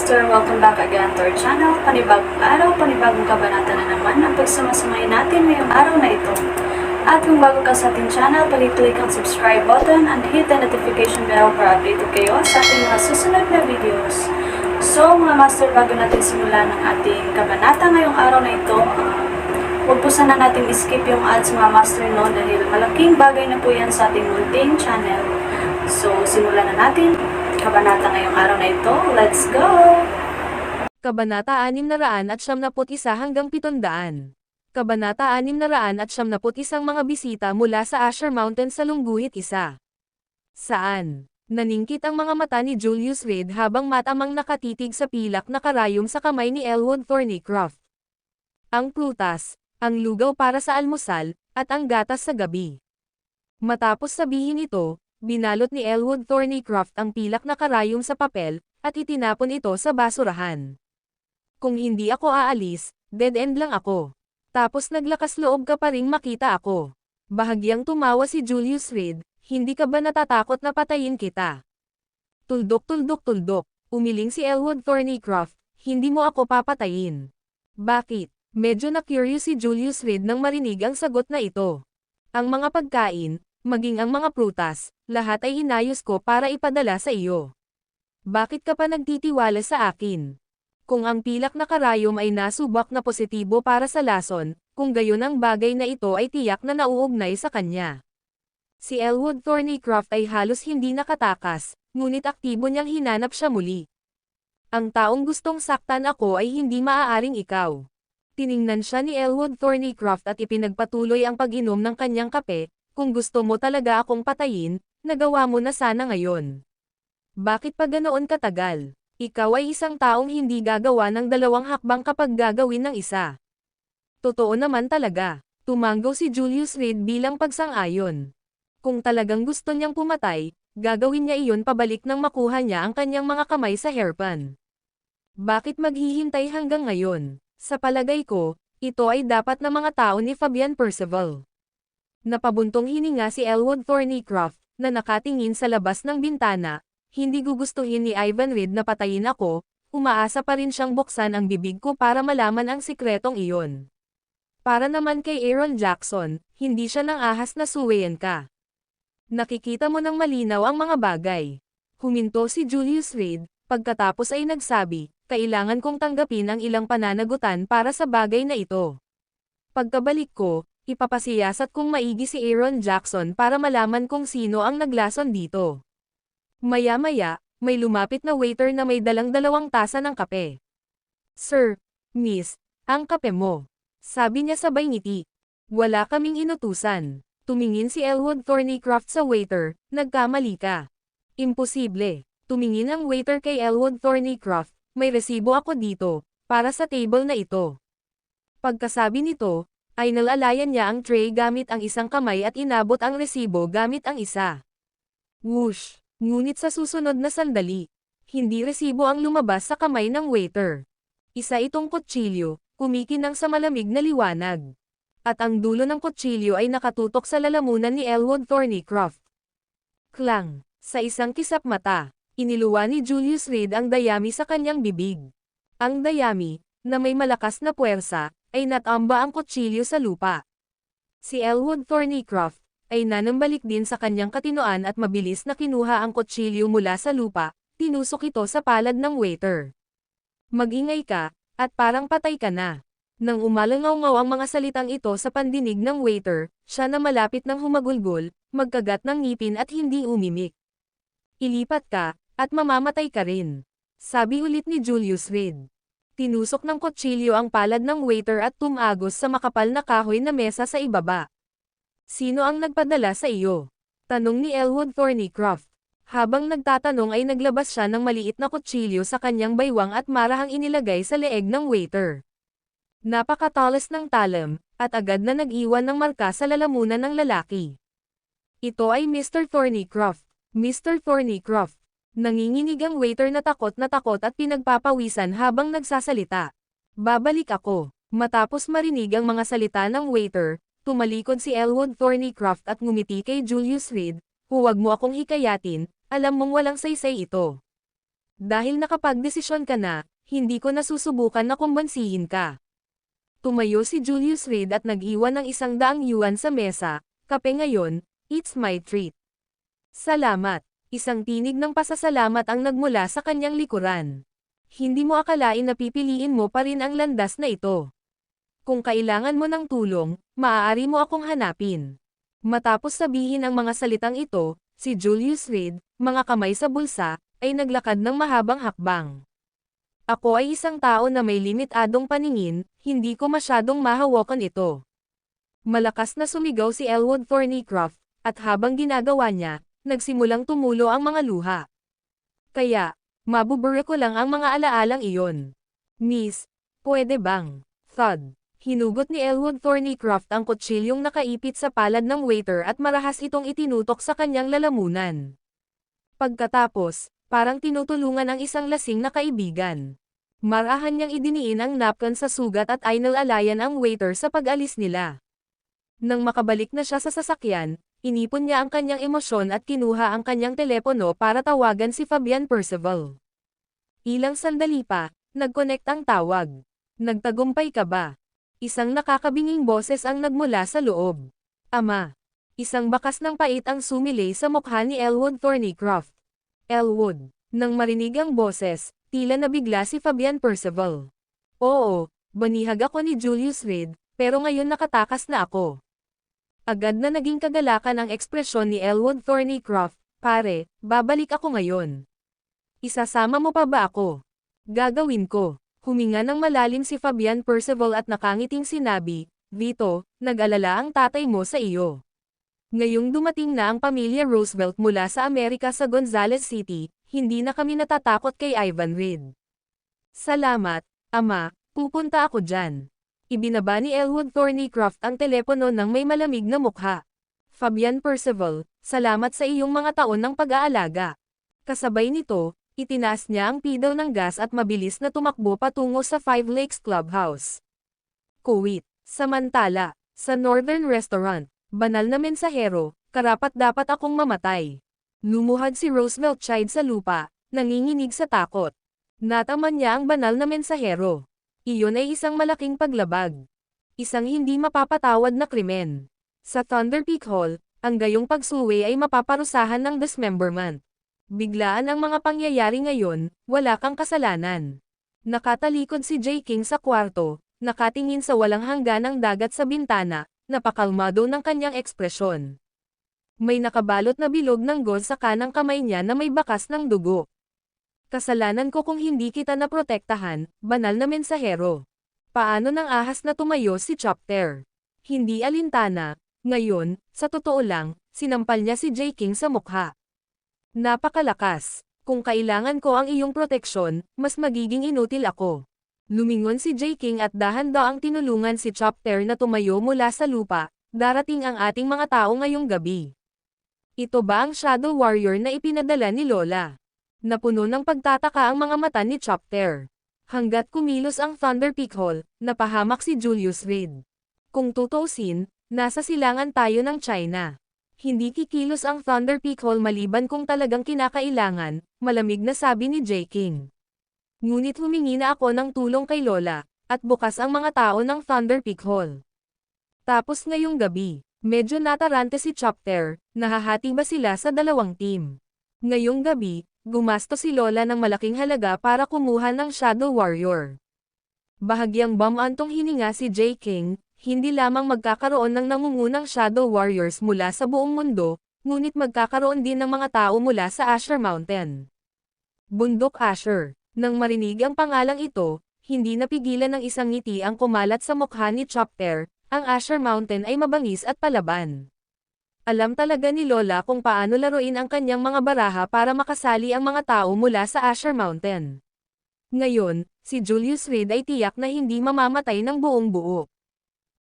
Master, welcome back again to our channel. Panibagong araw, panibagong kabanata na naman ang pagsamasamahin natin ngayong araw na ito. At kung bago ka sa ating channel, pag-click ang subscribe button and hit the notification bell para updated kayo sa ating mga susunod na videos. So mga Master, bago natin simulan ang ating kabanata ngayong araw na ito, huwag po sana natin skip yung ads mga Master, no, dahil malaking bagay na po yan sa ating munting channel. So simulan na natin kabanata ngayong araw na ito. Let's go! Kabanata 671 hanggang 700. Kabanata 671 mga bisita mula sa Asher Mountain sa Lungguhit 1. Saan? Naningkit ang mga mata ni Julius Reed habang matamang nakatitig sa pilak na karayom sa kamay ni Elwood Thornycroft. Ang prutas, ang lugaw para sa almusal, at ang gatas sa gabi. Matapos sabihin ito, binalot ni Elwood Thornycroft ang pilak na karayom sa papel, at itinapon ito sa basurahan. Kung hindi ako aalis, dead end lang ako. Tapos naglakas loob ka pa ring makita ako. Bahagyang tumawa si Julius Reed, hindi ka ba natatakot na patayin kita? Tuldok, umiling si Elwood Thornycroft, hindi mo ako papatayin. Bakit? Medyo na-curious si Julius Reed nang marinig ang sagot na ito. Ang mga pagkain, maging ang mga prutas, lahat ay inayos ko para ipadala sa iyo. Bakit ka pa nagtitiwala sa akin? Kung ang pilak na karayom ay nasubak na positibo para sa lason, kung gayon ang bagay na ito ay tiyak na nauugnay sa kanya. Si Elwood Thornycroft ay halos hindi nakatakas, ngunit aktibo niyang hinanap siya muli. Ang taong gustong saktan ako ay hindi maaaring ikaw. Tiningnan siya ni Elwood Thornycroft at ipinagpatuloy ang pag-inom ng kanyang kape. Kung gusto mo talaga akong patayin, nagawa mo na sana ngayon. Bakit pa ganoon katagal? Ikaw ay isang taong hindi gagawa ng dalawang hakbang kapag gagawin ng isa. Totoo naman talaga, tumanggaw si Julius Reed bilang pagsang-ayon. Kung talagang gusto niyang pumatay, gagawin niya iyon pabalik nang makuha niya ang kanyang mga kamay sa hairpan. Bakit maghihintay hanggang ngayon? Sa palagay ko, ito ay dapat na mga tao ni Fabian Percival. Napabuntong hininga si Elwood Thornycroft, na nakatingin sa labas ng bintana. Hindi gugustuhin ni Ivan Reed na patayin ako, umaasa pa rin siyang buksan ang bibig ko para malaman ang sikretong iyon. Para naman kay Aaron Jackson, hindi siya nang ahas na suwayan ka. Nakikita mo ng malinaw ang mga bagay. Huminto si Julius Reed, pagkatapos ay nagsabi, kailangan kong tanggapin ang ilang pananagutan para sa bagay na ito. Pagkabalik ko, ipapasiyasat kong maigi si Aaron Jackson para malaman kung sino ang naglason dito. Maya-maya, may lumapit na waiter na may dalang 2 tasa ng kape. Sir, Miss, ang kape mo. Sabi niya sabay ngiti. Wala kaming inutusan. Tumingin si Elwood Thornycroft sa waiter, nagkamali ka. Imposible. Tumingin ang waiter kay Elwood Thornycroft, may resibo ako dito, para sa table na ito. Pagkasabi nito, ay nalalayan niya ang tray gamit ang isang kamay at inabot ang resibo gamit ang isa. Whoosh! Ngunit sa susunod na sandali, hindi resibo ang lumabas sa kamay ng waiter. Isa itong kutsilyo, kumikinang sa malamig na liwanag. At ang dulo ng kutsilyo ay nakatutok sa lalamunan ni Elwood Thornycroft. Klang! Sa isang kisap mata, iniluwa ni Julius Reed ang dayami sa kanyang bibig. Ang dayami, na may malakas na puwersa, ay natamba ang kutsilyo sa lupa. Si Elwood Thornycroft ay nanambalik din sa kanyang katinoan at mabilis na kinuha ang kutsilyo mula sa lupa, tinusok ito sa palad ng waiter. Mag-ingay ka, at parang patay ka na. Nang umalangaw-ngaw ang mga salitang ito sa pandinig ng waiter, siya na malapit ng humagulgol, magkagat ng ngipin at hindi umimik. Ilipat ka, at mamamatay ka rin. Sabi ulit ni Julius Reed. Tinusok ng kutsilyo ang palad ng waiter at tumagos sa makapal na kahoy na mesa sa ibaba. Sino ang nagpadala sa iyo? Tanong ni Elwood Thornycroft. Habang nagtatanong ay naglabas siya ng maliit na kutsilyo sa kanyang baywang at marahang inilagay sa leeg ng waiter. Napakatalas ng talam, at agad na nag-iwan ng marka sa lalamunan ng lalaki. Ito ay Mr. Thornycroft. Mr. Thornycroft. Nanginginig ang waiter na takot at pinagpapawisan habang nagsasalita. Babalik ako. Matapos marinig ang mga salita ng waiter, tumalikod si Elwood Thornycroft at ngumiti kay Julius Reed, huwag mo akong hikayatin, alam mong walang saysay ito. Dahil nakapagdesisyon ka na, hindi ko nasusubukan na kumbansihin ka. Tumayo si Julius Reed at nag-iwan ng 100 yuan sa mesa. Kape ngayon, it's my treat. Salamat. Isang tinig ng pasasalamat ang nagmula sa kanyang likuran. Hindi mo akalain na pipiliin mo pa rin ang landas na ito. Kung kailangan mo ng tulong, maaari mo akong hanapin. Matapos sabihin ang mga salitang ito, si Julius Reed, mga kamay sa bulsa, ay naglakad ng mahabang hakbang. Ako ay isang tao na may limitadong paningin, hindi ko masyadong mahawakan ito. Malakas na sumigaw si Elwood Thornycroft, at habang ginagawa niya, nagsimulang tumulo ang mga luha. Kaya, mabubura ko lang ang mga alaalang iyon. Miss, pwede bang? Thud. Hinugot ni Elwood Thornycroft ang kutsilyong nakaipit sa palad ng waiter at marahas itong itinutok sa kanyang lalamunan. Pagkatapos, parang tinutulungan ang isang lasing na kaibigan. Marahan niyang idiniin ang napkin sa sugat at inalalayan ang waiter sa pag-alis nila. Nang makabalik na siya sa sasakyan, inipon niya ang kanyang emosyon at kinuha ang kanyang telepono para tawagan si Fabian Percival. Ilang sandali pa, nag-connect ang tawag. Nagtagumpay ka ba? Isang nakakabinging boses ang nagmula sa loob. Ama. Isang bakas ng pait ang sumilay sa mukha ni Elwood Thornycroft. Elwood. Nang marinig ang boses, tila nabigla si Fabian Percival. Oo, banihag ako ni Julius Reed, pero ngayon nakatakas na ako. Agad na naging kagalakan ang ekspresyon ni Elwood Thornycroft. Pare, babalik ako ngayon. Isasama mo pa ba ako? Gagawin ko. Huminga ng malalim si Fabian Percival at nakangiting sinabi, Vito, nag-alala ang tatay mo sa iyo. Ngayong dumating na ang pamilya Roosevelt mula sa Amerika sa Gonzales City, hindi na kami natatakot kay Ivan Reed. Salamat, Ama, pupunta ako dyan. Ibinaba ni Elwood Thornycroft ang telepono ng may malamig na mukha. Fabian Percival, salamat sa iyong mga taon ng pag-aalaga. Kasabay nito, itinaas niya ang pedal ng gas at mabilis na tumakbo patungo sa Five Lakes Clubhouse. Kuwait. Samantala, sa Northern Restaurant, banal na mensahero, karapat-dapat akong mamatay. Lumuhad si Roosevelt Child sa lupa, nanginginig sa takot. Nataman niya ang banal na mensahero. Iyon ay isang malaking paglabag. Isang hindi mapapatawad na krimen. Sa Thunder Peak Hall, ang gayong pagsuwi ay mapaparusahan ng dismemberment. Biglaan ang mga pangyayari ngayon, wala kang kasalanan. Nakatalikod si J. King sa kwarto, nakatingin sa walang hangganang dagat sa bintana, napakalmado ng kanyang ekspresyon. May nakabalot na bilog ng gold sa kanang kamay niya na may bakas ng dugo. Kasalanan ko kung hindi kita naprotektahan, banal na mensahero. Paano nang ahas na tumayo si Chopper? Hindi alintana. Ngayon, sa totoo lang, sinampal niya si J. King sa mukha. Napakalakas. Kung kailangan ko ang iyong proteksyon, mas magiging inutil ako. Lumingon si J. King at dahan-daang tinulungan si Chopper na tumayo mula sa lupa. Darating ang ating mga tao ngayong gabi. Ito ba ang Shadow Warrior na ipinadala ni Lola? Napuno ng pagtataka ang mga mata ni Chopper. Hanggat kumilos ang Thunder Peak Hall, napahamak si Julius Reed. Kung tutuusin, nasa silangan tayo ng China. Hindi kikilos ang Thunder Peak Hall maliban kung talagang kinakailangan, malamig na sabi ni J. King. Ngunit humingi na ako ng tulong kay Lola, at bukas ang mga tao ng Thunder Peak Hall. Tapos ngayong gabi, medyo natarante si Chopper, nahahati ba sila sa dalawang team? Ngayong gabi, gumasto si Lola ng malaking halaga para kumuha ng Shadow Warrior. Bahagyang bamantong hininga si J. King, hindi lamang magkakaroon ng nangungunang Shadow Warriors mula sa buong mundo, ngunit magkakaroon din ng mga tao mula sa Asher Mountain. Bundok Asher. Nang marinig ang pangalang ito, hindi napigilan ng isang ngiti ang kumalat sa mukha ni Chopper, ang Asher Mountain ay mabangis at palaban. Alam talaga ni Lola kung paano laruin ang kanyang mga baraha para makasali ang mga tao mula sa Asher Mountain. Ngayon, si Julius Reed ay tiyak na hindi mamamatay ng buong buo.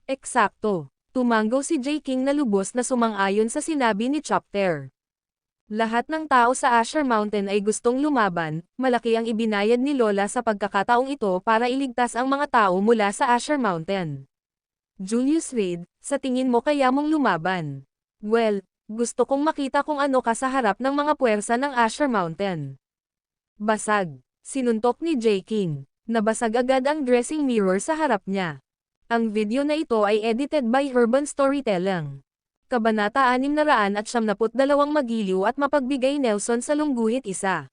Eksakto. Tumanggaw si J. King na lubos na sumang-ayon sa sinabi ni Chopper. Lahat ng tao sa Asher Mountain ay gustong lumaban, malaki ang ibinayad ni Lola sa pagkakataong ito para iligtas ang mga tao mula sa Asher Mountain. Julius Reed, sa tingin mo kaya mong lumaban? Well, gusto kong makita kung ano ka sa harap ng mga puwersa ng Asher Mountain. Basag. Sinuntok ni J. King. Nabasag agad ang dressing mirror sa harap niya. Ang video na ito ay edited by Urban Storytelling. Kabanata 672 Magiliw at mapagbigay Nelson sa lungguhit isa.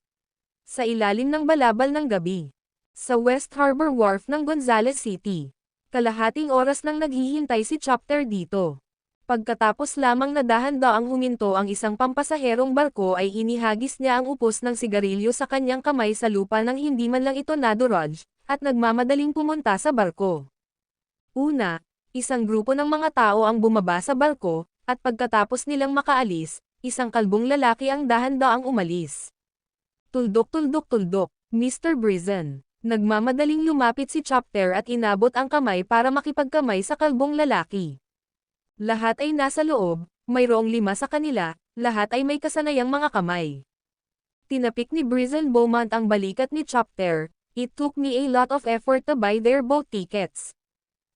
Sa ilalim ng balabal ng gabi. Sa West Harbor Wharf ng Gonzales City. Kalahating oras nang naghihintay si Chopper dito. Pagkatapos lamang na dahan-daang huminto ang isang pampasaherong barko ay inihagis niya ang upos ng sigarilyo sa kanyang kamay sa lupa nang hindi man lang ito nadurog, at nagmamadaling pumunta sa barko. Una, isang grupo ng mga tao ang bumaba sa barko, at pagkatapos nilang makaalis, isang kalbong lalaki ang dahan-daang umalis. Tuldok-tuldok-tuldok, Mr. Brazen. Nagmamadaling lumapit si Chopper at inabot ang kamay para makipagkamay sa kalbong lalaki. Lahat ay nasa loob, mayroong 5 sa kanila, lahat ay may kasanayang mga kamay. Tinapik ni Brazen Beaumont ang balikat ni Chopper. It took me a lot of effort to buy their boat tickets.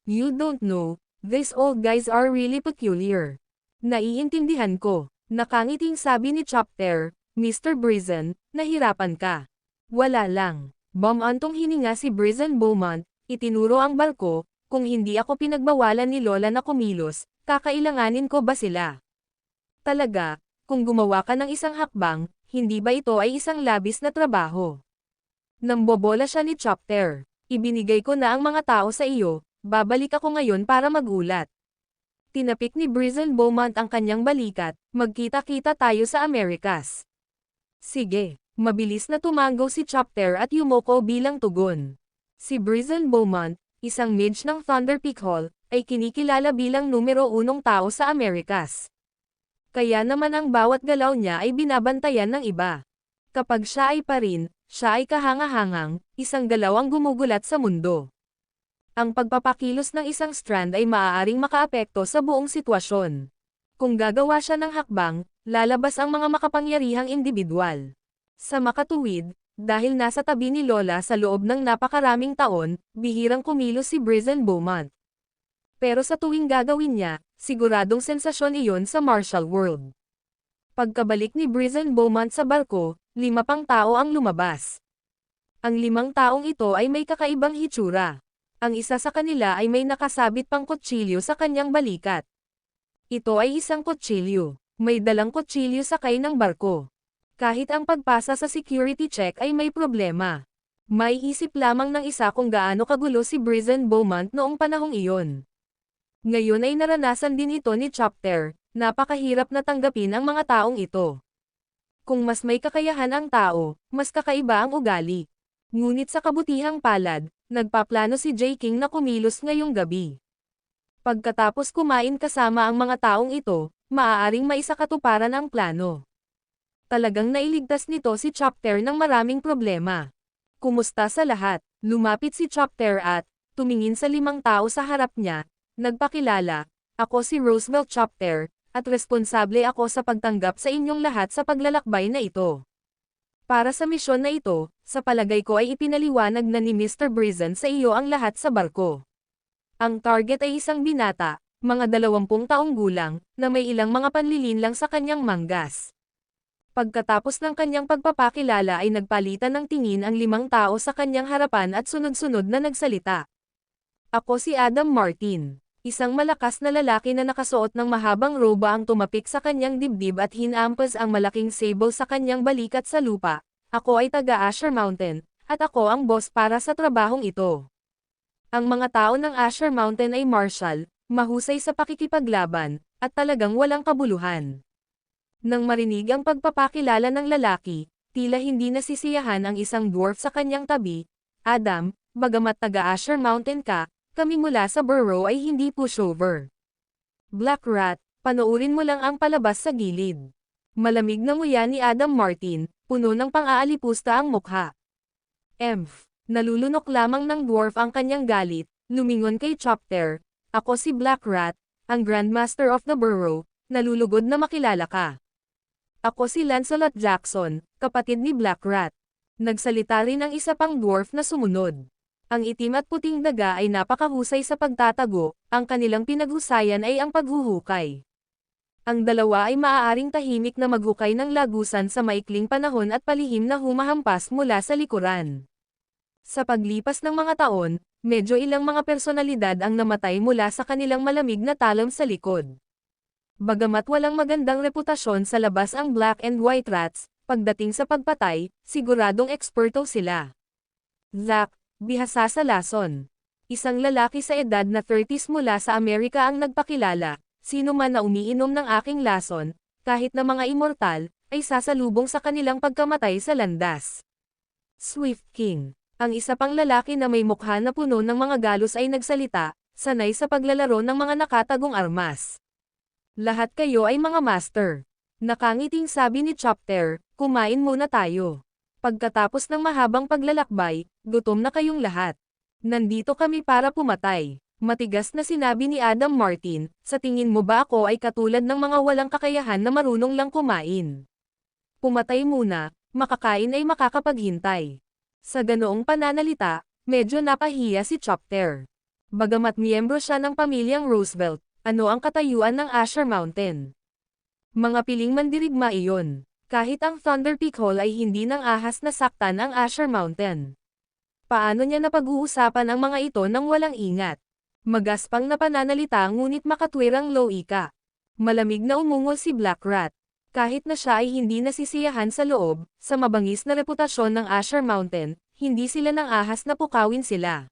You don't know, these old guys are really peculiar. Naiintindihan ko. Nakangiting sabi ni Chopper. Mr. Brazen, nahirapan ka. Wala lang. Bumantong hininga si Brazen Beaumont, itinuro ang barko. Kung hindi ako pinagbawalan ni Lola na kumilos, kakailanganin ko ba sila? Talaga, kung gumawa ka ng isang hakbang, hindi ba ito ay isang labis na trabaho? Nambobola siya ni Chopper. Ibinigay ko na ang mga tao sa iyo, babalik ako ngayon para magulat. Tinapik ni Brazen Beaumont ang kanyang balikat, magkita-kita tayo sa Amerikas. Sige, mabilis na tumango si Chopper at yumoko bilang tugon. Si Brazen Beaumont, isang mage ng Thunder Peak Hall, ay kinikilala bilang numero 1 tao sa Amerikas. Kaya naman ang bawat galaw niya ay binabantayan ng iba. Kapag siya ay parin, siya ay kahanga-hangang, isang galaw ang gumugulat sa mundo. Ang pagpapakilos ng isang strand ay maaaring makaapekto sa buong sitwasyon. Kung gagawa siya ng hakbang, lalabas ang mga makapangyarihang individual. Sa makatuwid, dahil nasa tabi ni Lola sa loob ng napakaraming taon, bihirang kumilos si Brazen Beaumont. Pero sa tuwing gagawin niya, siguradong sensasyon iyon sa martial world. Pagkabalik ni Brazen Beaumont sa barko, 5 pang tao ang lumabas. Ang 5 taong ito ay may kakaibang hitsura. Ang isa sa kanila ay may nakasabit pang kutsilyo sa kanyang balikat. Ito ay isang kutsilyo. May dalang kutsilyo sakay ng barko. Kahit ang pagpasa sa security check ay may problema. May isip lamang ng isa kung gaano kagulo si Brazen Beaumont noong panahong iyon. Ngayon ay naranasan din ito ni Chopper, napakahirap na tanggapin ang mga taong ito. Kung mas may kakayahan ang tao, mas kakaiba ang ugali. Ngunit sa kabutihang palad, nagpaplano si J. King na kumilos ngayong gabi. Pagkatapos kumain kasama ang mga taong ito, maaaring maisakatuparan ang plano. Talagang nailigtas nito si Chopper ng maraming problema. Kumusta sa lahat? Lumapit si Chopper at, tumingin sa 5 tao sa harap niya, nagpakilala, ako si Roosevelt Chopper, at responsable ako sa pagtanggap sa inyong lahat sa paglalakbay na ito. Para sa misyon na ito, sa palagay ko ay ipinaliwanag na ni Mr. Brazen sa iyo ang lahat sa barko. Ang target ay isang binata, mga 20 taong gulang, na may ilang mga panlilinlang sa kanyang manggas. Pagkatapos ng kanyang pagpapakilala ay nagpalitan ng tingin ang 5 tao sa kanyang harapan at sunod-sunod na nagsalita. Ako si Adam Martin. Isang malakas na lalaki na nakasuot ng mahabang roba ang tumapik sa kanyang dibdib at hinampas ang malaking sable sa kanyang balikat sa lupa. Ako ay taga Asher Mountain, at ako ang boss para sa trabahong ito. Ang mga tao ng Asher Mountain ay martial, mahusay sa pakikipaglaban, at talagang walang kabuluhan. Nang marinig ang pagpapakilala ng lalaki, tila hindi nasisiyahan ang isang dwarf sa kanyang tabi. Adam, bagamat taga Asher Mountain ka, kami mula sa Burrow ay hindi pushover. Black Rat, panoorin mo lang ang palabas sa gilid. Malamig na nguya ni Adam Martin, puno ng pang-aalipusta ang mukha. Emph, nalulunok lamang ng dwarf ang kanyang galit, lumingon kay Chopper. Ako si Black Rat, ang Grandmaster of the Burrow, nalulugod na makilala ka. Ako si Lancelot Jackson, kapatid ni Black Rat. Nagsalita rin ang isa pang dwarf na sumunod. Ang itim at puting daga ay napakahusay sa pagtatago, ang kanilang pinaghusayan ay ang paghuhukay. Ang dalawa ay maaaring tahimik na maghukay ng lagusan sa maikling panahon at palihim na humahampas mula sa likuran. Sa paglipas ng mga taon, medyo ilang mga personalidad ang namatay mula sa kanilang malamig na talam sa likod. Bagamat walang magandang reputasyon sa labas ang Black and White Rats, pagdating sa pagpatay, siguradong eksperto sila. Zack, bihasa sa lason. Isang lalaki sa edad na 30s mula sa Amerika ang nagpakilala. Sino man na umiinom ng aking lason, kahit na mga immortal, ay sasalubong sa kanilang pagkamatay sa landas. Swift King. Ang isa pang lalaki na may mukha na puno ng mga galos ay nagsalita, sanay sa paglalaro ng mga nakatagong armas. Lahat kayo ay mga master. Nakangiting sabi ni Chopter, kumain muna tayo. Pagkatapos ng mahabang paglalakbay, gutom na kayong lahat. Nandito kami para pumatay. Matigas na sinabi ni Adam Martin, sa tingin mo ba ako ay katulad ng mga walang kakayahan na marunong lang kumain? Pumatay muna, makakain ay makakapaghintay. Sa ganoong pananalita, medyo napahiya si Chopter. Bagamat miyembro siya ng pamilyang Roosevelt, ano ang katayuan ng Asher Mountain? Mga piling mandirigma iyon. Kahit ang Thunder Peak Hall ay hindi nang ahas na saktan ang Asher Mountain. Paano niya napag-uusapan ang mga ito nang walang ingat? Magaspang na pananalita ngunit makatwirang loika. Malamig na umungol si Black Rat. Kahit na siya ay hindi nasisiyahan sa loob, sa mabangis na reputasyon ng Asher Mountain, hindi sila nang ahas na pukawin sila.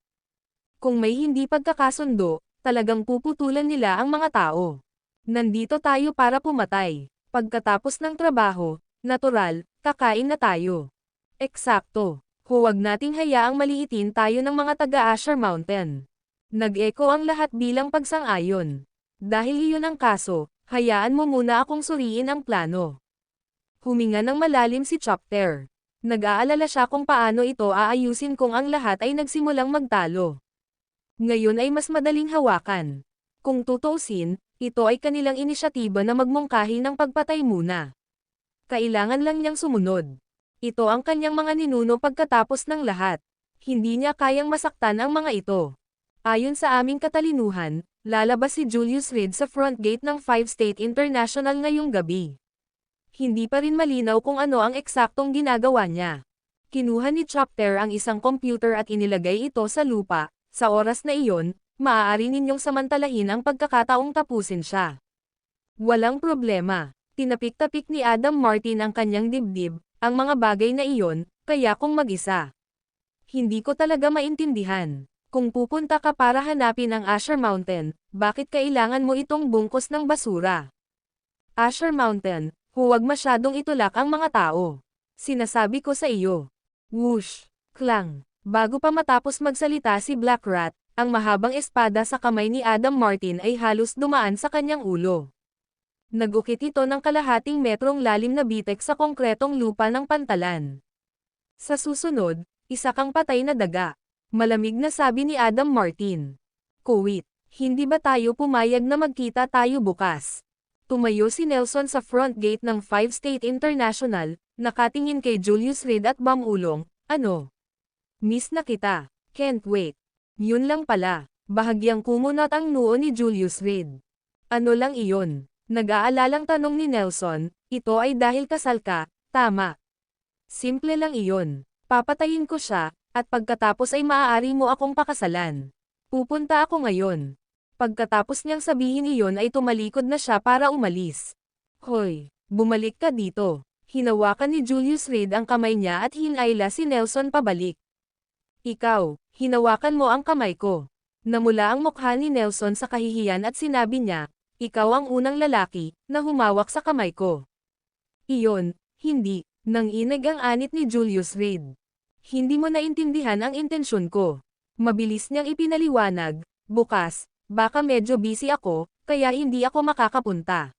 Kung may hindi pagkakasundo, talagang puputulan nila ang mga tao. Nandito tayo para pumatay. Pagkatapos ng trabaho, natural, kakain na tayo. Eksakto. Huwag nating hayaang maliitin tayo ng mga taga-Asher Mountain. Nag-echo ang lahat bilang pagsang-ayon. Dahil iyon ang kaso, hayaan mo muna akong suriin ang plano. Huminga ng malalim si Chopter. Nag-aalala siya kung paano ito aayusin kung ang lahat ay nagsimulang magtalo. Ngayon ay mas madaling hawakan. Kung tutuusin, ito ay kanilang inisyatiba na magmungkahi ng pagpatay muna. Kailangan lang niyang sumunod. Ito ang kanyang mga ninuno pagkatapos ng lahat. Hindi niya kayang masaktan ang mga ito. Ayon sa aming katalinuhan, lalabas si Julius Reed sa front gate ng 5 State International ngayong gabi. Hindi pa rin malinaw kung ano ang eksaktong ginagawa niya. Kinuha ni Chopter ang isang computer at inilagay ito sa lupa. Sa oras na iyon, maaari ninyong samantalahin ang pagkakataong tapusin siya. Walang problema. Tinapik-tapik ni Adam Martin ang kanyang dibdib, ang mga bagay na iyon, kaya kung mag-isa. Hindi ko talaga maintindihan. Kung pupunta ka para hanapin ang Asher Mountain, bakit kailangan mo itong bungkos ng basura? Asher Mountain, huwag masyadong itulak ang mga tao. Sinasabi ko sa iyo. Whoosh! Klang! Bago pa matapos magsalita si Black Rat, ang mahabang espada sa kamay ni Adam Martin ay halos dumaan sa kanyang ulo. Nagukit ito ng kalahating metrong lalim na bitek sa konkretong lupa ng pantalan. Sa susunod, isa kang patay na daga. Malamig na sabi ni Adam Martin. Kuwit, hindi ba tayo pumayag na magkita tayo bukas? Tumayo si Nelson sa front gate ng 5 State International, nakatingin kay Julius Reed at Bamulong, ano? Miss na kita, can't wait. Yun lang pala, bahagyang kumunot ang noo ni Julius Reed. Ano lang iyon? Nag-aalalang tanong ni Nelson, ito ay dahil kasal ka, tama. Simple lang iyon, papatayin ko siya, at pagkatapos ay maaari mo akong pakasalan. Pupunta ako ngayon. Pagkatapos niyang sabihin iyon ay tumalikod na siya para umalis. Hoy, bumalik ka dito. Hinawakan ni Julius Reed ang kamay niya at hinayla si Nelson pabalik. Ikaw, hinawakan mo ang kamay ko. Namula ang mukha ni Nelson sa kahihiyan at sinabi niya, ikaw ang unang lalaki na humawak sa kamay ko. Iyon, hindi, nanginig ang anit ni Julius Reed. Hindi mo naintindihan ang intensyon ko. Mabilis niyang ipinaliwanag, bukas, baka medyo busy ako, kaya hindi ako makakapunta.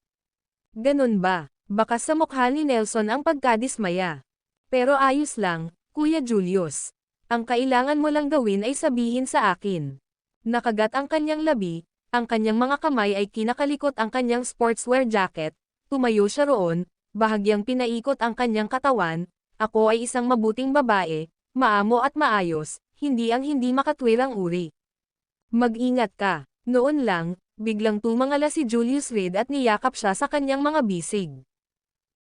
Ganun ba? Baka sa mukha ni Nelson ang pagkadismaya. Pero ayos lang, Kuya Julius. Ang kailangan mo lang gawin ay sabihin sa akin. Nakagat ang kanyang labi, ang kanyang mga kamay ay kinakalikot ang kanyang sportswear jacket, tumayo siya roon, bahagyang pinaikot ang kanyang katawan, ako ay isang mabuting babae, maamo at maayos, hindi ang hindi makatwirang uri. Mag-ingat ka. Noon lang, Biglang tumangala si Julius Reed at niyakap siya sa kanyang mga bisig.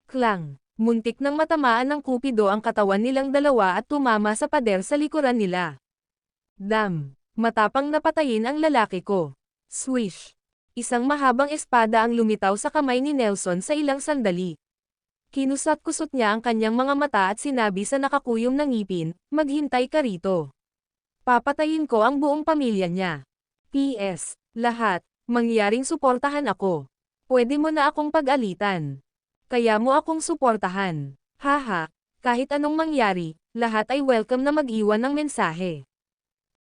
Klang! Muntik nang matamaan ng kupido ang katawan nilang dalawa at tumama sa pader sa likuran nila. Dam! Matapang napatayin ang lalaki ko. Swish! Isang mahabang espada ang lumitaw sa kamay ni Nelson sa ilang sandali. Kinusat-kusot niya ang kanyang mga mata at sinabi sa nakakuyom na ngipin, "Maghintay ka rito. Papatayin ko ang buong pamilya niya. P.S. Lahat, mangyaring suportahan ako. Pwede mo na akong pag-alitan. Kaya mo akong suportahan. Haha, kahit anong mangyari, lahat ay welcome na mag-iwan ng mensahe.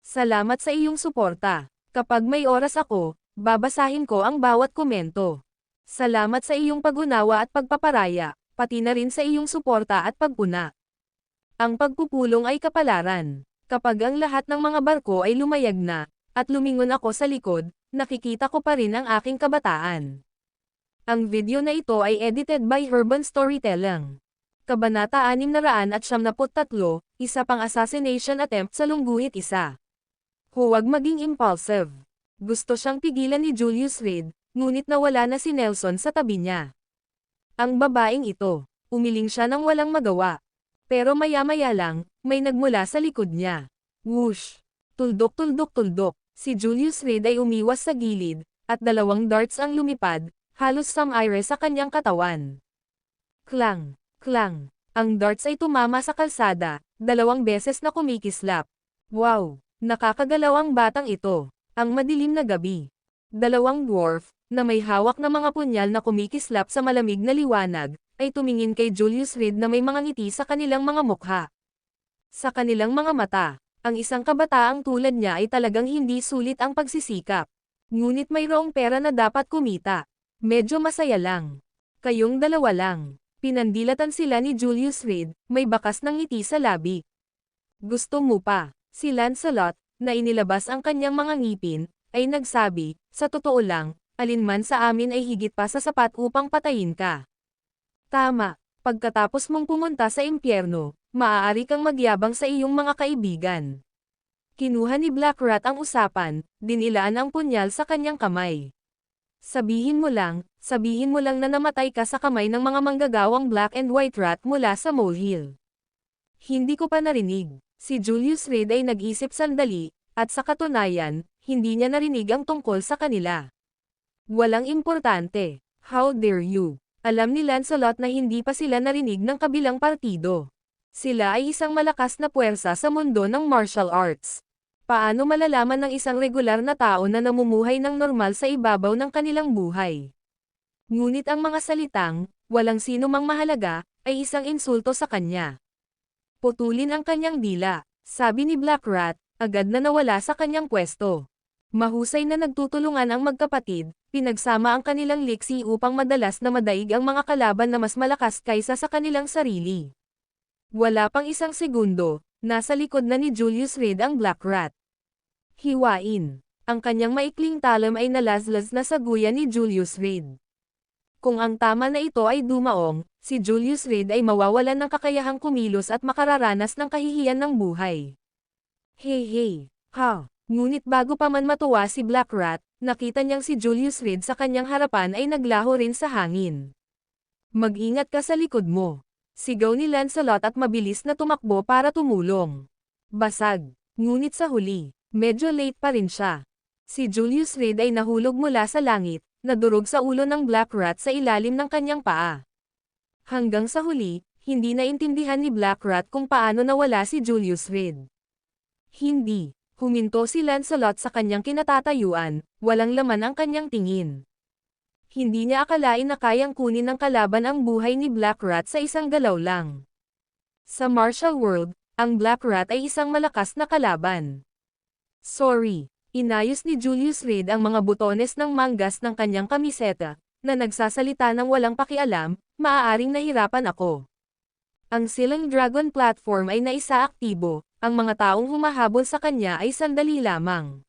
Salamat sa iyong suporta. Kapag may oras ako, babasahin ko ang bawat komento. Salamat sa iyong pag-unawa at pagpaparaya, pati na rin sa iyong suporta at pagpuna. Ang pagpupulong ay kapalaran. Kapag ang lahat ng mga barko ay lumayag na, at lumingon ako sa likod, nakikita ko pa rin ang aking kabataan." Ang video na ito ay edited by Urban Storytelling. Kabanata 673, isa pang assassination attempt sa Lungguhit Isa. Huwag maging impulsive. Gusto siyang pigilan ni Julius Reed, ngunit nawala na si Nelson sa tabi niya. Ang babaeng ito, umiling siya nang walang magawa. Pero maya-maya lang, may nagmula sa likod niya. Whoosh! Tuldok-tuldok-tuldok, si Julius Reed ay umiwas sa gilid, at 2 darts ang lumipad, halos sumire sa kanyang katawan. Klang! Klang! Ang darts ay tumama sa kalsada, 2 beses na kumikislap. Wow! Nakakagalaw ang batang ito. Ang madilim na gabi. 2 dwarf, na may hawak na mga punyal na kumikislap sa malamig na liwanag, ay tumingin kay Julius Reed na may mga ngiti sa kanilang mga mukha. Sa kanilang mga mata, ang isang kabataang tulad niya ay talagang hindi sulit ang pagsisikap. Ngunit mayroong pera na dapat kumita. Medyo masaya lang. Kayong dalawa lang. Pinandilatan sila ni Julius Reed, may bakas ng ngiti sa labi. Gusto mo pa? Si Lancelot, na inilabas ang kanyang mga ngipin, ay nagsabi, "Sa totoo lang, alinman sa amin ay higit pa sa sapat upang patayin ka." Tama, pagkatapos mong pumunta sa impyerno, maaari kang magyabang sa iyong mga kaibigan. Kinuha ni Black Rat ang usapan, dinilaan ang punyal sa kanyang kamay. Sabihin mo lang na namatay ka sa kamay ng mga manggagawang Black and White Rat mula sa Molehill. Hindi ko pa narinig. Si Julius Reed ay nag-isip sandali, at sa katunayan, hindi niya narinig ang tungkol sa kanila. Walang importante. How dare you? Alam ni Lancelot na hindi pa sila narinig ng kabilang partido. Sila ay isang malakas na puwersa sa mundo ng martial arts. Paano malalaman ng isang regular na tao na namumuhay ng normal sa ibabaw ng kanilang buhay? Ngunit ang mga salitang, "walang sino mang mahalaga," ay isang insulto sa kanya. Putulin ang kanyang dila, sabi ni Black Rat, agad na nawala sa kanyang pwesto. Mahusay na nagtutulungan ang magkapatid, pinagsama ang kanilang liksi upang madalas na madaig ang mga kalaban na mas malakas kaysa sa kanilang sarili. Wala pang isang segundo, nasa likod na ni Julius Reed ang Black Rat. Hiwain. Ang kanyang maikling talam ay nalazlaz na sa guya ni Julius Reed. Kung ang tama na ito ay dumaong, si Julius Reed ay mawawalan ng kakayahang kumilos at makararanas ng kahihiyan ng buhay. Hey! Ha! Ngunit bago pa man matuwa si Black Rat, nakita niyang si Julius Reed sa kanyang harapan ay naglaho rin sa hangin. "Mag-ingat ka sa likod mo." Sigaw ni Lancelot at mabilis na tumakbo para tumulong. Basag. Ngunit sa huli, medyo late pa rin siya. Si Julius Reed ay nahulog mula sa langit, nadurog sa ulo ng Black Rat sa ilalim ng kanyang paa. Hanggang sa huli, hindi naintindihan ni Black Rat kung paano nawala si Julius Reed. Hindi. Huminto si Lancelot sa kanyang kinatatayuan, walang laman ang kanyang tingin. Hindi niya akalain na kayang kunin ng kalaban ang buhay ni Black Rat sa isang galaw lang. Sa martial world, ang Black Rat ay isang malakas na kalaban. Sorry. Inayos ni Julius Reed ang mga butones ng manggas ng kanyang kamiseta, na nagsasalita ng walang pakialam, "Maaaring nahirapan ako." Ang silang Dragon platform ay naisaaktibo, ang mga taong humahabol sa kanya ay sandali lamang.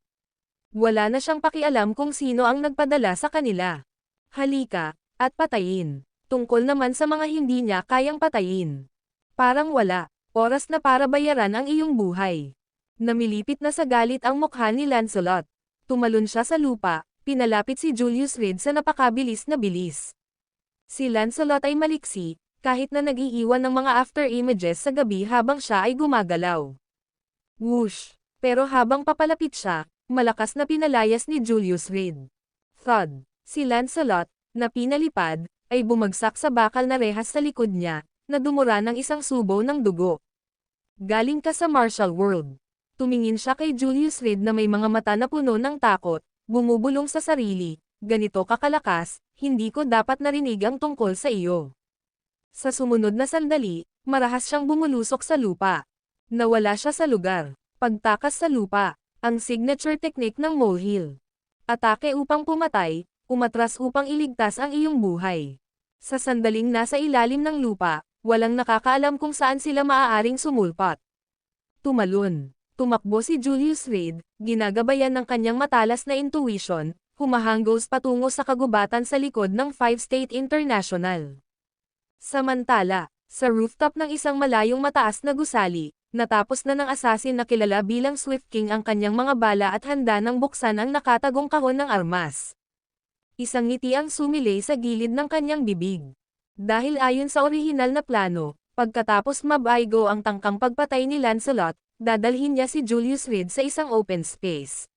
Wala na siyang pakialam kung sino ang nagpadala sa kanila. Halika, at patayin. Tungkol naman sa mga hindi niya kayang patayin. Parang wala, oras na para bayaran ang iyong buhay. Namilipit na sa galit ang mukha ni Lancelot. Tumalon siya sa lupa, Pinalapit si Julius Reed sa napakabilis na bilis. Si Lancelot ay maliksi, kahit na nag-iiwan ng mga after images sa gabi habang siya ay gumagalaw. Whoosh! Pero habang papalapit siya, malakas na pinalayas ni Julius Reed. Thud! Si Lancelot, na pinalipad, ay bumagsak sa bakal na rehas sa likod niya, na dumura ng isang subo ng dugo. Galing ka sa martial world. Tumingin siya kay Julius Reed na may mga mata na puno ng takot, bumubulong sa sarili, ganito kakalakas, hindi ko dapat narinig ang tungkol sa iyo. Sa sumunod na sandali, marahas siyang bumulusok sa lupa. Nawala siya sa lugar. Pagtakas sa lupa, ang signature technique ng molehill. Atake upang pumatay, umatras upang iligtas ang iyong buhay. Sa sandaling nasa ilalim ng lupa, walang nakakaalam kung saan sila maaaring sumulpat. Tumalon. Tumakbo si Julius Reed, ginagabayan ng kanyang matalas na intuition, humahanggos patungo sa kagubatan sa likod ng Five State International. Samantala, sa rooftop ng isang malayong mataas na gusali, natapos na ng assassin na kilala bilang Swift King ang kanyang mga bala at handa nang buksan ang nakatagong kahon ng armas. Isang ngiti ang sumilay sa gilid ng kanyang bibig. Dahil ayon sa orihinal na plano, pagkatapos mabaigo ang tangkang pagpatay ni Lancelot, dadalhin niya si Julius Reed sa isang open space.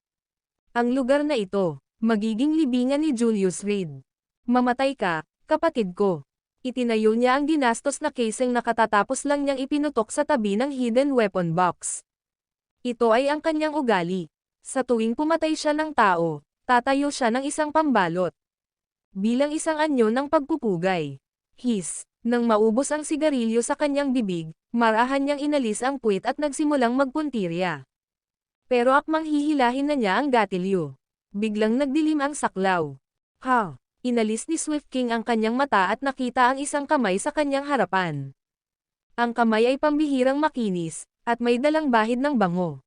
Ang lugar na ito, magiging libingan ni Julius Reed. Mamatay ka, kapatid ko. Itinayo niya ang ginastos na casing na katatapos lang niyang ipinutok sa tabi ng hidden weapon box. Ito ay ang kanyang ugali. Sa tuwing pumatay siya ng tao, tatayo siya ng isang pambalot. Bilang isang anyo ng pagpupugay. Nang maubos ang sigarilyo sa kanyang bibig, marahan niyang inalis ang puwit at nagsimulang magpuntirya. Pero akmang hihilahin na niya ang gatilyo. Biglang nagdilim ang saklaw. Inalis ni Swift King ang kanyang mata at nakita ang isang kamay sa kanyang harapan. Ang kamay ay pambihirang makinis, at may dalang bahid ng bango.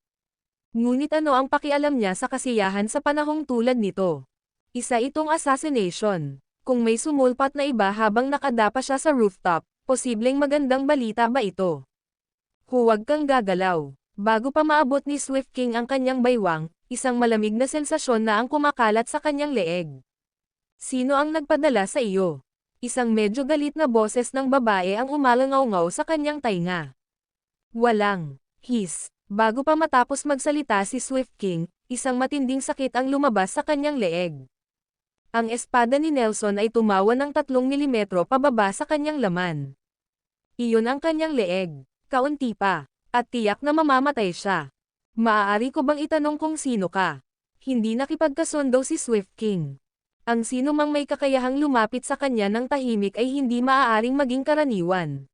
Ngunit ano ang pakialam niya sa kasiyahan sa panahong tulad nito? Isa itong assassination. Kung may sumulpat na iba habang nakadapa siya sa rooftop, posibleng magandang balita ba ito? Huwag kang gagalaw. Bago pa maabot ni Swift King ang kanyang baywang, isang malamig na sensasyon na ang kumakalat sa kanyang leeg. Sino ang nagpadala sa iyo? Isang medyo galit na boses ng babae ang umalangaw-ngaw sa kanyang tainga. Walang. Bago pa matapos magsalita si Swift King, isang matinding sakit ang lumabas sa kanyang leeg. Ang espada ni Nelson ay tumawa ng 3 milimetro pababa sa kanyang laman. Iyon ang kanyang leeg. Kaunti pa. At tiyak na mamamatay siya. Maaari ko bang itanong kung sino ka? Hindi nakipagkasundo si Swift King. Ang sino mang may kakayahang lumapit sa kanya ng tahimik ay hindi maaaring maging karaniwan.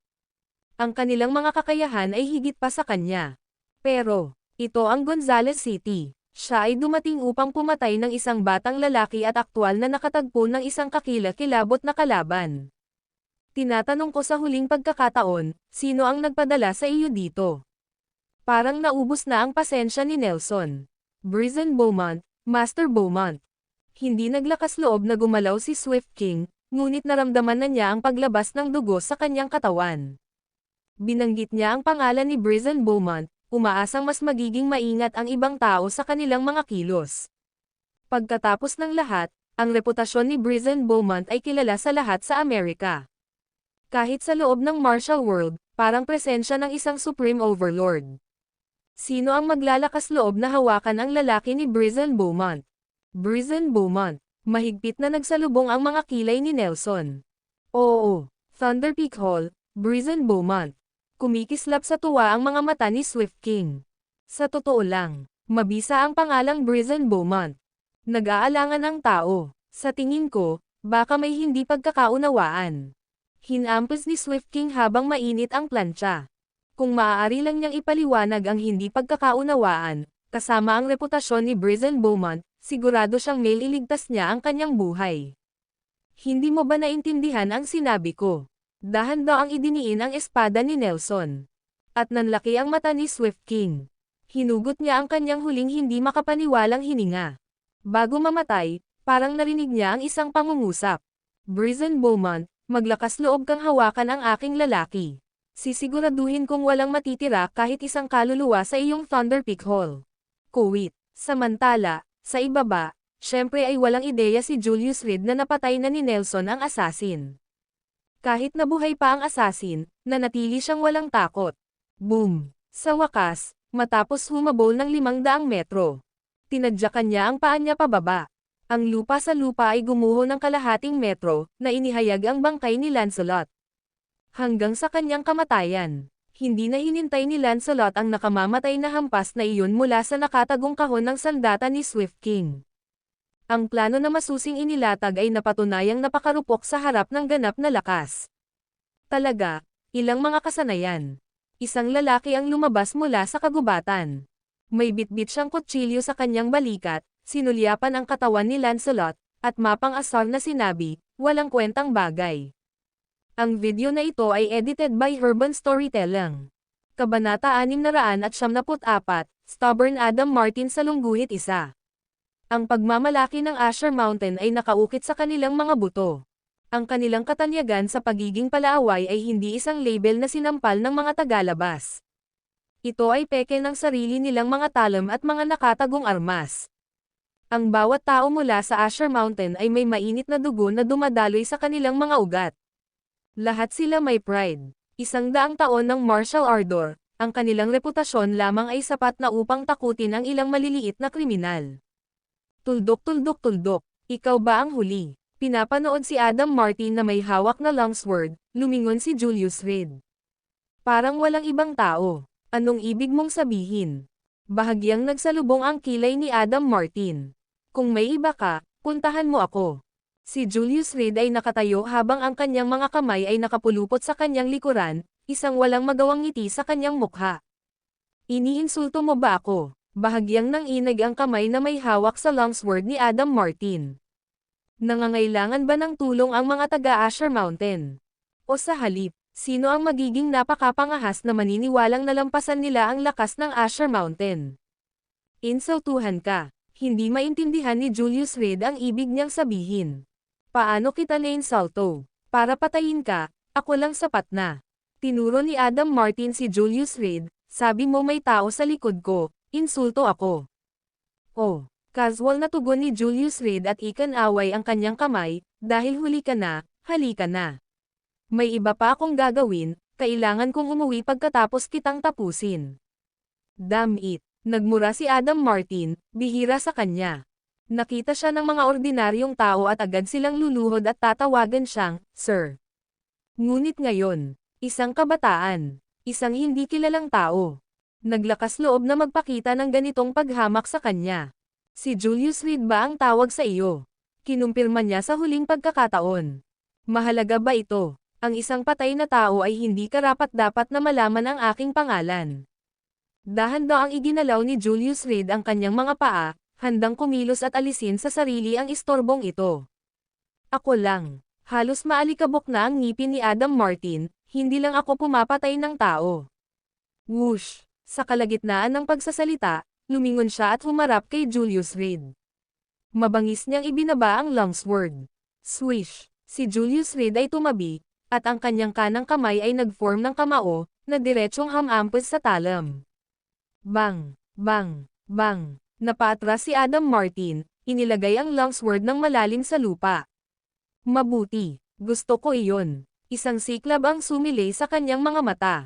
Ang kanilang mga kakayahan ay higit pa sa kanya. Pero, ito ang Gonzales City. Siya ay dumating upang pumatay ng isang batang lalaki at aktwal na nakatagpo ng isang kakila-kilabot na kalaban. Tinatanong ko sa huling pagkakataon, sino ang nagpadala sa iyo dito? Parang naubos na ang pasensya ni Nelson. Brazen Beaumont, Master Beaumont. Hindi naglakas loob na gumalaw si Swift King, ngunit naramdaman na niya ang paglabas ng dugo sa kanyang katawan. Binanggit niya ang pangalan ni Brazen Beaumont, umaasang mas magiging maingat ang ibang tao sa kanilang mga kilos. Pagkatapos ng lahat, ang reputasyon ni Brazen Beaumont ay kilala sa lahat sa Amerika. Kahit sa loob ng martial world, parang presensya ng isang supreme overlord. Sino ang maglalakas loob na hawakan ang lalaki ni Brazen Beaumont? Brazen Beaumont. Mahigpit na nagsalubong ang mga kilay ni Nelson. Oo, Thunder Peak Hall, Brazen Beaumont. Kumikislap sa tuwa ang mga mata ni Swift King. Sa totoo lang, mabisa ang pangalang Brazen Beaumont. Nag-aalangan ang tao. Sa tingin ko, baka may hindi pagkakaunawaan. Hinampos ni Swift King habang mainit ang plancha. Kung maaari lang niyang ipaliwanag ang hindi pagkakaunawaan, kasama ang reputasyon ni Brazen Beaumont, sigurado siyang maililigtas niya ang kanyang buhay. Hindi mo ba naintindihan ang sinabi ko? Dahan daw ang idiniin ang espada ni Nelson. At nanlaki ang mata ni Swift King. Hinugot niya ang kanyang huling hindi makapaniwalang hininga. Bago mamatay, parang narinig niya ang isang pangungusap. Brazen Beaumont, maglakas loob kang hawakan ang aking lalaki. Sisiguraduhin kong walang matitira kahit isang kaluluwa sa iyong Thunder Peak Hall. Kuwit. Samantala, sa ibaba, Siyempre ay walang ideya si Julius Reed na napatay na ni Nelson ang assassin. Kahit nabuhay pa ang assassin, nanatili siyang walang takot. Boom! Sa wakas, matapos humabol ng 500 metro, tinadyakan niya ang paa niya pababa. Ang lupa sa lupa ay gumuho ng kalahating metro, na inihayag ang bangkay ni Lancelot. Hanggang sa kanyang kamatayan, hindi na hinintay ni Lancelot ang nakamamatay na hampas na iyon mula sa nakatagong kahon ng sandata ni Swift King. Ang plano na masusing inilatag ay napatunayang napakarupok sa harap ng ganap na lakas. Talaga, ilang mga kasanayan. Isang lalaki ang lumabas mula sa kagubatan. May bitbit siyang kutsilyo sa kanyang balikat, sinulyapan ang katawan ni Lancelot, at mapang-asar na sinabi, walang kwentang bagay. Ang video na ito ay edited by Urban Storytelling. Kabanata 674, Stubborn Adam Martin sa Lungguhit 1. Ang pagmamalaki ng Asher Mountain ay nakaukit sa kanilang mga buto. Ang kanilang katanyagan sa pagiging palaaway ay hindi isang label na sinampal ng mga tagalabas. Ito ay peke ng sarili nilang mga talam at mga nakatagong armas. Ang bawat tao mula sa Asher Mountain ay may mainit na dugo na dumadaloy sa kanilang mga ugat. Lahat sila may pride. 100 taon ng martial ardor, ang kanilang reputasyon lamang ay sapat na upang takutin ang ilang maliliit na kriminal. Tuldok. Ikaw ba ang huli? Pinapanood si Adam Martin na may hawak na longsword, lumingon si Julius Reed. Parang walang ibang tao. Anong ibig mong sabihin? Bahagyang nagsalubong ang kilay ni Adam Martin. Kung may iba ka, puntahan mo ako. Si Julius Reed ay nakatayo habang ang kanyang mga kamay ay nakapulupot sa kanyang likuran, isang walang magawang ngiti sa kanyang mukha. Iniinsulto mo ba ako? Bahagyang nanginig ang kamay na may hawak sa longsword ni Adam Martin. Nangangailangan ba ng tulong ang mga taga-Asher Mountain? O sa halip, sino ang magiging napakapangahas na maniniwalang nalampasan nila ang lakas ng Asher Mountain? Insultuhan ka. Hindi maintindihan ni Julius Reed ang ibig niyang sabihin. Paano kita na-insulto? Para patayin ka, ako lang sapat na. Tinuro ni Adam Martin si Julius Reed, sabi mo may tao sa likod ko, insulto ako. Oh, casual na tugon ni Julius Reed at ikan-away ang kanyang kamay, dahil huli ka na, halika na. May iba pa akong gagawin, kailangan kong umuwi pagkatapos kitang tapusin. Damn it. Nagmura si Adam Martin, bihira sa kanya. Nakita siya ng mga ordinaryong tao at agad silang luluhod at tatawagan siyang, Sir. Ngunit ngayon, isang kabataan, isang hindi kilalang tao. Naglakas loob na magpakita ng ganitong paghamak sa kanya. Si Julius Reed ba ang tawag sa iyo? Kinumpirma niya sa huling pagkakataon. Mahalaga ba ito? Ang isang patay na tao ay hindi karapat-dapat na malaman ang aking pangalan. Dahan-daang iginalaw ni Julius Reed ang kanyang mga paa, handang kumilos at alisin sa sarili ang istorbong ito. Ako lang. Halos maalikabok na ang ngipin ni Adam Martin, hindi lang ako pumapatay ng tao. Whoosh! Sa kalagitnaan ng pagsasalita, lumingon siya at humarap kay Julius Reed. Mabangis niyang ibinaba ang longsword. Swish! Si Julius Reed ay tumabi, at ang kanyang kanang kamay ay nag-form ng kamao, na diretsyong hamampos sa talam. Bang! Bang! Bang! Napaatras si Adam Martin, inilagay ang longsword ng malalim sa lupa. Mabuti, gusto ko iyon. Isang siklab ang sumilay sa kanyang mga mata.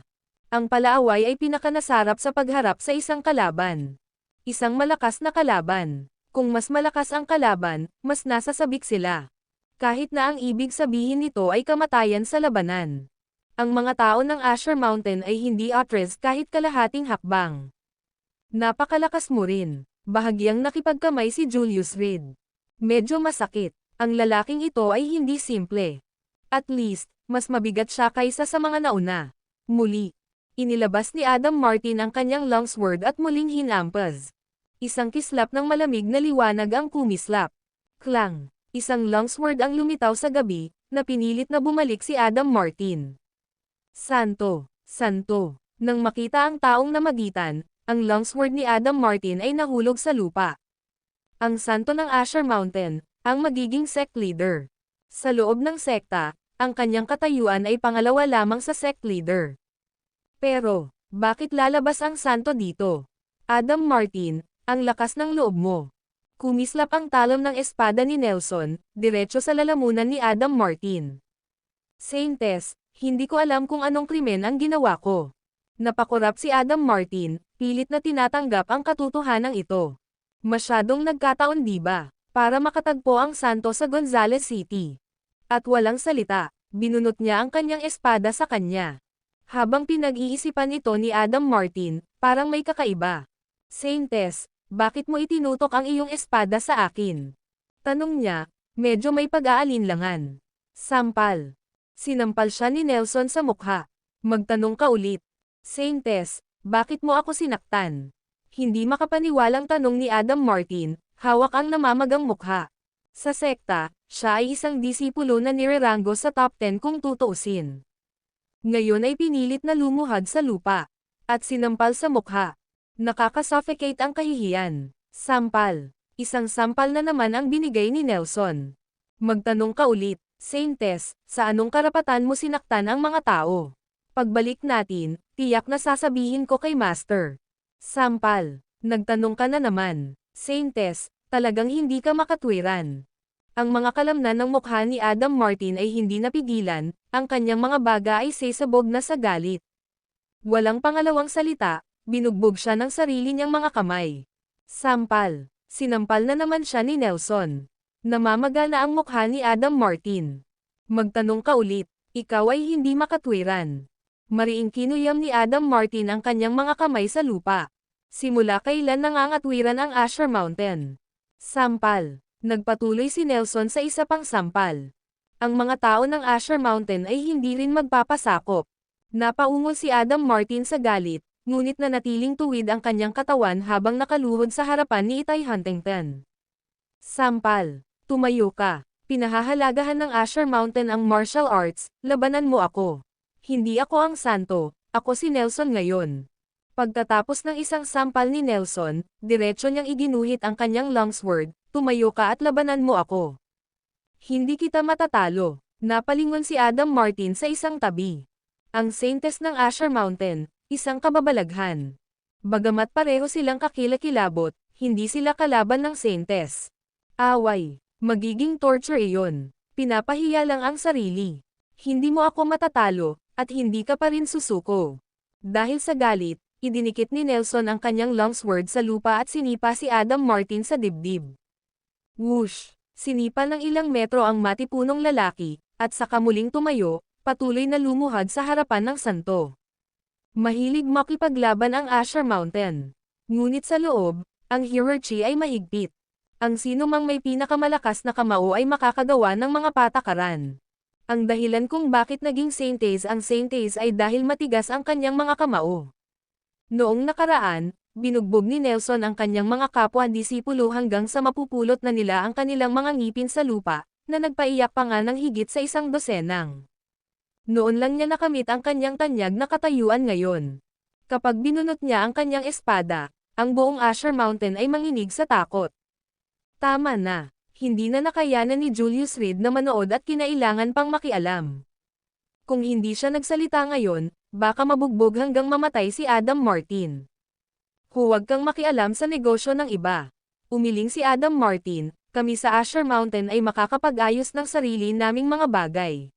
Ang palaaway ay pinakanasarap sa pagharap sa isang kalaban. Isang malakas na kalaban. Kung mas malakas ang kalaban, mas nasasabik sila. Kahit na ang ibig sabihin nito ay kamatayan sa labanan. Ang mga tao ng Asher Mountain ay hindi atras kahit kalahating hakbang. Napakalakas mo rin. Bahagyang nakipagkamay si Julius Reed. Medyo masakit. Ang lalaking ito ay hindi simple. At least, mas mabigat siya kaysa sa mga nauna. Muli, inilabas ni Adam Martin ang kanyang longsword at muling hinampas. Isang kislap ng malamig na liwanag ang kumislap. Klang! Isang longsword ang lumitaw sa gabi, na pinilit na bumalik si Adam Martin. Santo! Santo! Nang makita ang taong namagitan, ang longsword ni Adam Martin ay nahulog sa lupa. Ang santo ng Asher Mountain, ang magiging sect leader. Sa loob ng sekta, ang kanyang katayuan ay pangalawa lamang sa sect leader. Pero, bakit lalabas ang santo dito? Adam Martin, ang lakas ng loob mo. Kumislap ang talon ng espada ni Nelson, diretso sa lalamunan ni Adam Martin. Saintes, hindi ko alam kung anong krimen ang ginawa ko. Napakurap si Adam Martin, pilit na tinatanggap ang katotohanan ito. Masyadong nagkataon diba, para makatagpo ang santo sa Gonzales City. At walang salita, binunot niya ang kanyang espada sa kanya. Habang pinag-iisipan ito ni Adam Martin, parang may kakaiba. Saintes, bakit mo itinutok ang iyong espada sa akin? Tanong niya, medyo may pag-aalinlangan. Sampal. Sinampal siya ni Nelson sa mukha. Magtanong ka ulit. Saintes, bakit mo ako sinaktan? Hindi makapaniwalang tanong ni Adam Martin, hawak ang namamagang mukha. Sa sekta, siya ay isang disipulo na nirerango sa top 10 kung tutuusin. Ngayon ay pinilit na lumuhad sa lupa. At sinampal sa mukha. Nakakasuffocate ang kahihiyan. Sampal. Isang sampal na naman ang binigay ni Nelson. Magtanong ka ulit, Saintes, sa anong karapatan mo sinaktan ang mga tao? Pagbalik natin, tiyak na sasabihin ko kay Master. Sampal. Nagtanong ka na naman. Saintes, talagang hindi ka makatwiran. Ang mga kalamnan ng mukha ni Adam Martin ay hindi napigilan, ang kanyang mga baga ay sesabog na sa galit. Walang pangalawang salita, binugbog siya ng sarili niyang mga kamay. Sampal. Sinampal na naman siya ni Nelson. Namamaga na ang mukha ni Adam Martin. Magtanong ka ulit, ikaw ay hindi makatwiran. Mariing kinuyam ni Adam Martin ang kanyang mga kamay sa lupa. Simula kailan nangangatwiran ang Asher Mountain? Sampal. Nagpatuloy si Nelson sa isa pang sampal. Ang mga tao ng Asher Mountain ay hindi rin magpapasakop. Napaungol si Adam Martin sa galit, ngunit nanatiling tuwid ang kanyang katawan habang nakaluhod sa harapan ni Itay Huntington. Sampal. Tumayo ka. Pinahahalagahan ng Asher Mountain ang martial arts, labanan mo ako. Hindi ako ang santo, ako si Nelson ngayon. Pagkatapos ng isang sampal ni Nelson, diretso niyang iginuhit ang kanyang longsword, tumayo ka at labanan mo ako. Hindi kita matatalo. Napalingon si Adam Martin sa isang tabi. Ang Saintes ng Asher Mountain, isang kababalaghan. Bagamat pareho silang kakilakilabot, hindi sila kalaban ng Saintes. Away. Magiging torture iyon. Pinapahiya lang ang sarili. Hindi mo ako matatalo, at hindi ka pa rin susuko. Dahil sa galit, idinikit ni Nelson ang kanyang longsword sa lupa at sinipa si Adam Martin sa dibdib. Whoosh! Sinipa ng ilang metro ang matipunong lalaki, at saka muling tumayo, patuloy na lumuhad sa harapan ng santo. Mahilig makipaglaban ang Asher Mountain. Ngunit sa loob, ang hierarchy ay mahigpit. Ang sino mang may pinakamalakas na kamao ay makakagawa ng mga patakaran. Ang dahilan kung bakit naging Saintes ang Saintes ay dahil matigas ang kanyang mga kamao. Noong nakaraan, binugbog ni Nelson ang kanyang mga kapwa-disipulo hanggang sa mapupulot na nila ang kanilang mga ngipin sa lupa, na nagpaiyak pa nga ng higit sa 100. Noon lang niya nakamit ang kanyang tanyag na katayuan ngayon. Kapag binunot niya ang kanyang espada, ang buong Asher Mountain ay manginig sa takot. Tama na, hindi na nakayanan ni Julius Reed na manood at kinailangan pang makialam. Kung hindi siya nagsalita ngayon, baka mabugbog hanggang mamatay si Adam Martin. Huwag kang makialam sa negosyo ng iba. Umiling si Adam Martin, kami sa Asher Mountain ay makakapag-ayos ng sarili naming mga bagay.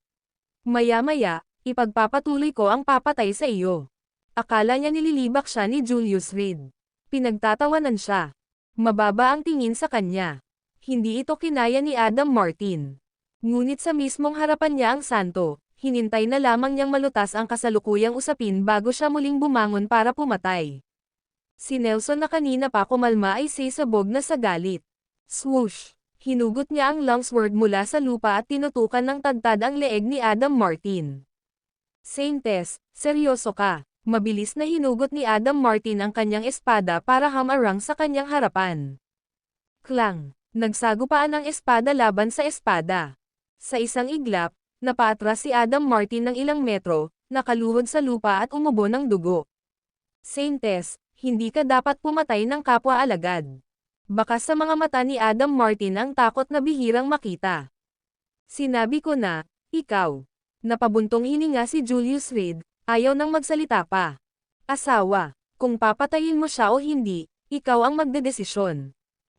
Maya-maya, ipagpapatuloy ko ang papatay sa iyo. Akala niya nililibak siya ni Julius Reed. Pinagtatawanan siya. Mababa ang tingin sa kanya. Hindi ito kinaya ni Adam Martin. Ngunit sa mismong harapan niya ang santo, hinintay na lamang niyang malutas ang kasalukuyang usapin bago siya muling bumangon para pumatay. Si Nelson na kanina pa kumalma ay sesabog na sa galit. Swoosh! Hinugot niya ang longsword mula sa lupa at tinutukan ng tagtad ang leeg ni Adam Martin. Saintes, seryoso ka. Mabilis na hinugot ni Adam Martin ang kanyang espada para hamarang sa kanyang harapan. Klang! Nagsagupaan ang espada laban sa espada. Sa isang iglap, napaatras si Adam Martin ng ilang metro, nakaluhod sa lupa at umubo ng dugo. Saintes, hindi ka dapat pumatay ng kapwa alagad. Baka sa mga mata ni Adam Martin ang takot na bihirang makita. Sinabi ko na, ikaw. Napabuntong hininga si Julius Reed, ayaw nang magsalita pa. Asawa, kung papatayin mo siya o hindi, ikaw ang magdedesisyon.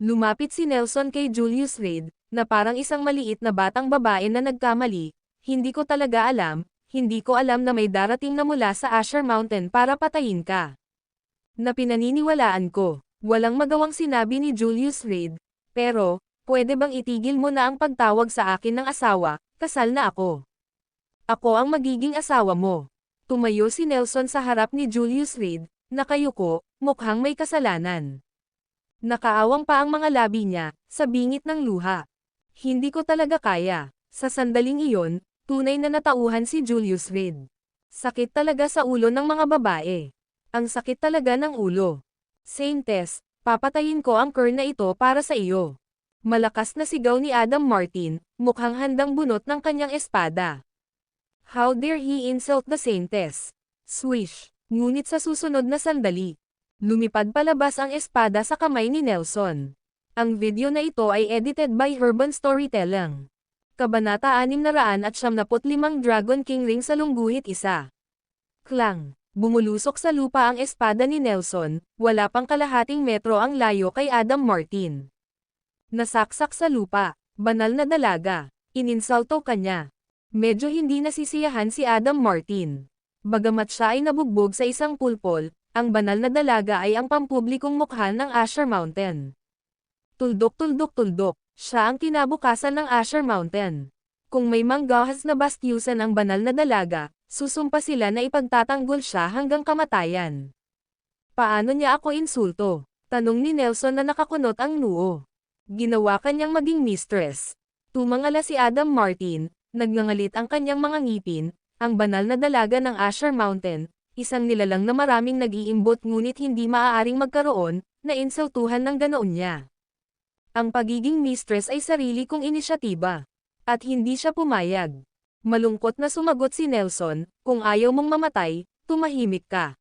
Lumapit si Nelson kay Julius Reed, na parang isang maliit na batang babae na nagkamali. Hindi ko talaga alam, hindi ko alam na may darating na mula sa Asher Mountain para patayin ka. Na pinaniniwalaan ko, walang magawang sinabi ni Julius Reed, pero, pwede bang itigil mo na ang pagtawag sa akin ng asawa, kasal na ako. Ako ang magiging asawa mo. Tumayo si Nelson sa harap ni Julius Reed, nakayuko, mukhang may kasalanan. Nakaawang pa ang mga labi niya, sa bingit ng luha. Hindi ko talaga kaya. Sa sandaling iyon, tunay na natauhan si Julius Reed. Sakit talaga sa ulo ng mga babae. Ang sakit talaga ng ulo. Saintes, papatayin ko ang Kern na ito para sa iyo. Malakas na sigaw ni Adam Martin, mukhang handang bunot ng kanyang espada. How dare he insult the Saintes? Swish. Ngunit sa susunod na sandali, lumipad palabas ang espada sa kamay ni Nelson. Ang video na ito ay edited by Urban Storytelling. Kabanata 675 Dragon King Ring sa lungguhit isa. Klang. Bumulusok sa lupa ang espada ni Nelson, wala pang kalahating metro ang layo kay Adam Martin. Nasaksak sa lupa, banal na dalaga, ininsulto kanya. Medyo hindi nasisiyahan si Adam Martin. Bagamat siya ay nabugbog sa isang pulpol, ang banal na dalaga ay ang pampublikong mukha ng Asher Mountain. Tuldok-tuldok-tuldok, siya ang kinabukasan ng Asher Mountain. Kung may manggahas na bastyusan ang banal na dalaga, susumpa sila na ipagtatanggol siya hanggang kamatayan. Paano niya ako insulto? Tanong ni Nelson na nakakunot ang noo. Ginawa kanyang maging mistress. Tumangala si Adam Martin, nagngangalit ang kanyang mga ngipin, ang banal na dalaga ng Asher Mountain, isang nilalang na maraming nag-iimbot ngunit hindi maaaring magkaroon, na insultuhan ng ganoon niya. Ang pagiging mistress ay sarili kong inisyatiba. At hindi siya pumayag. Malungkot na sumagot si Nelson, kung ayaw mong mamatay, tumahimik ka.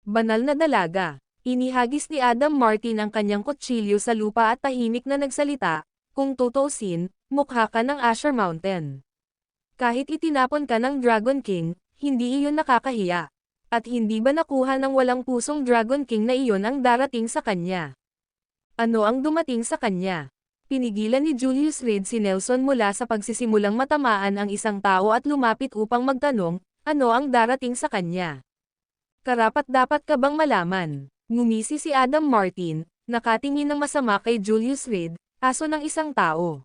Banal na dalaga. Inihagis ni Adam Martin ang kanyang kutsilyo sa lupa at tahimik na nagsalita, kung tutuusin, mukha ka ng Asher Mountain. Kahit itinapon ka ng Dragon King, hindi iyon nakakahiya. At hindi ba nakuha ng walang pusong Dragon King na iyon ang darating sa kanya? Ano ang dumating sa kanya? Pinigilan ni Julius Reed si Nelson mula sa pagsisimulang matamaan ang isang tao at lumapit upang magtanong, ano ang darating sa kanya? Karapat-dapat ka bang malaman? Ngumisi si Adam Martin, nakatingin ng masama kay Julius Reed, aso ng isang tao.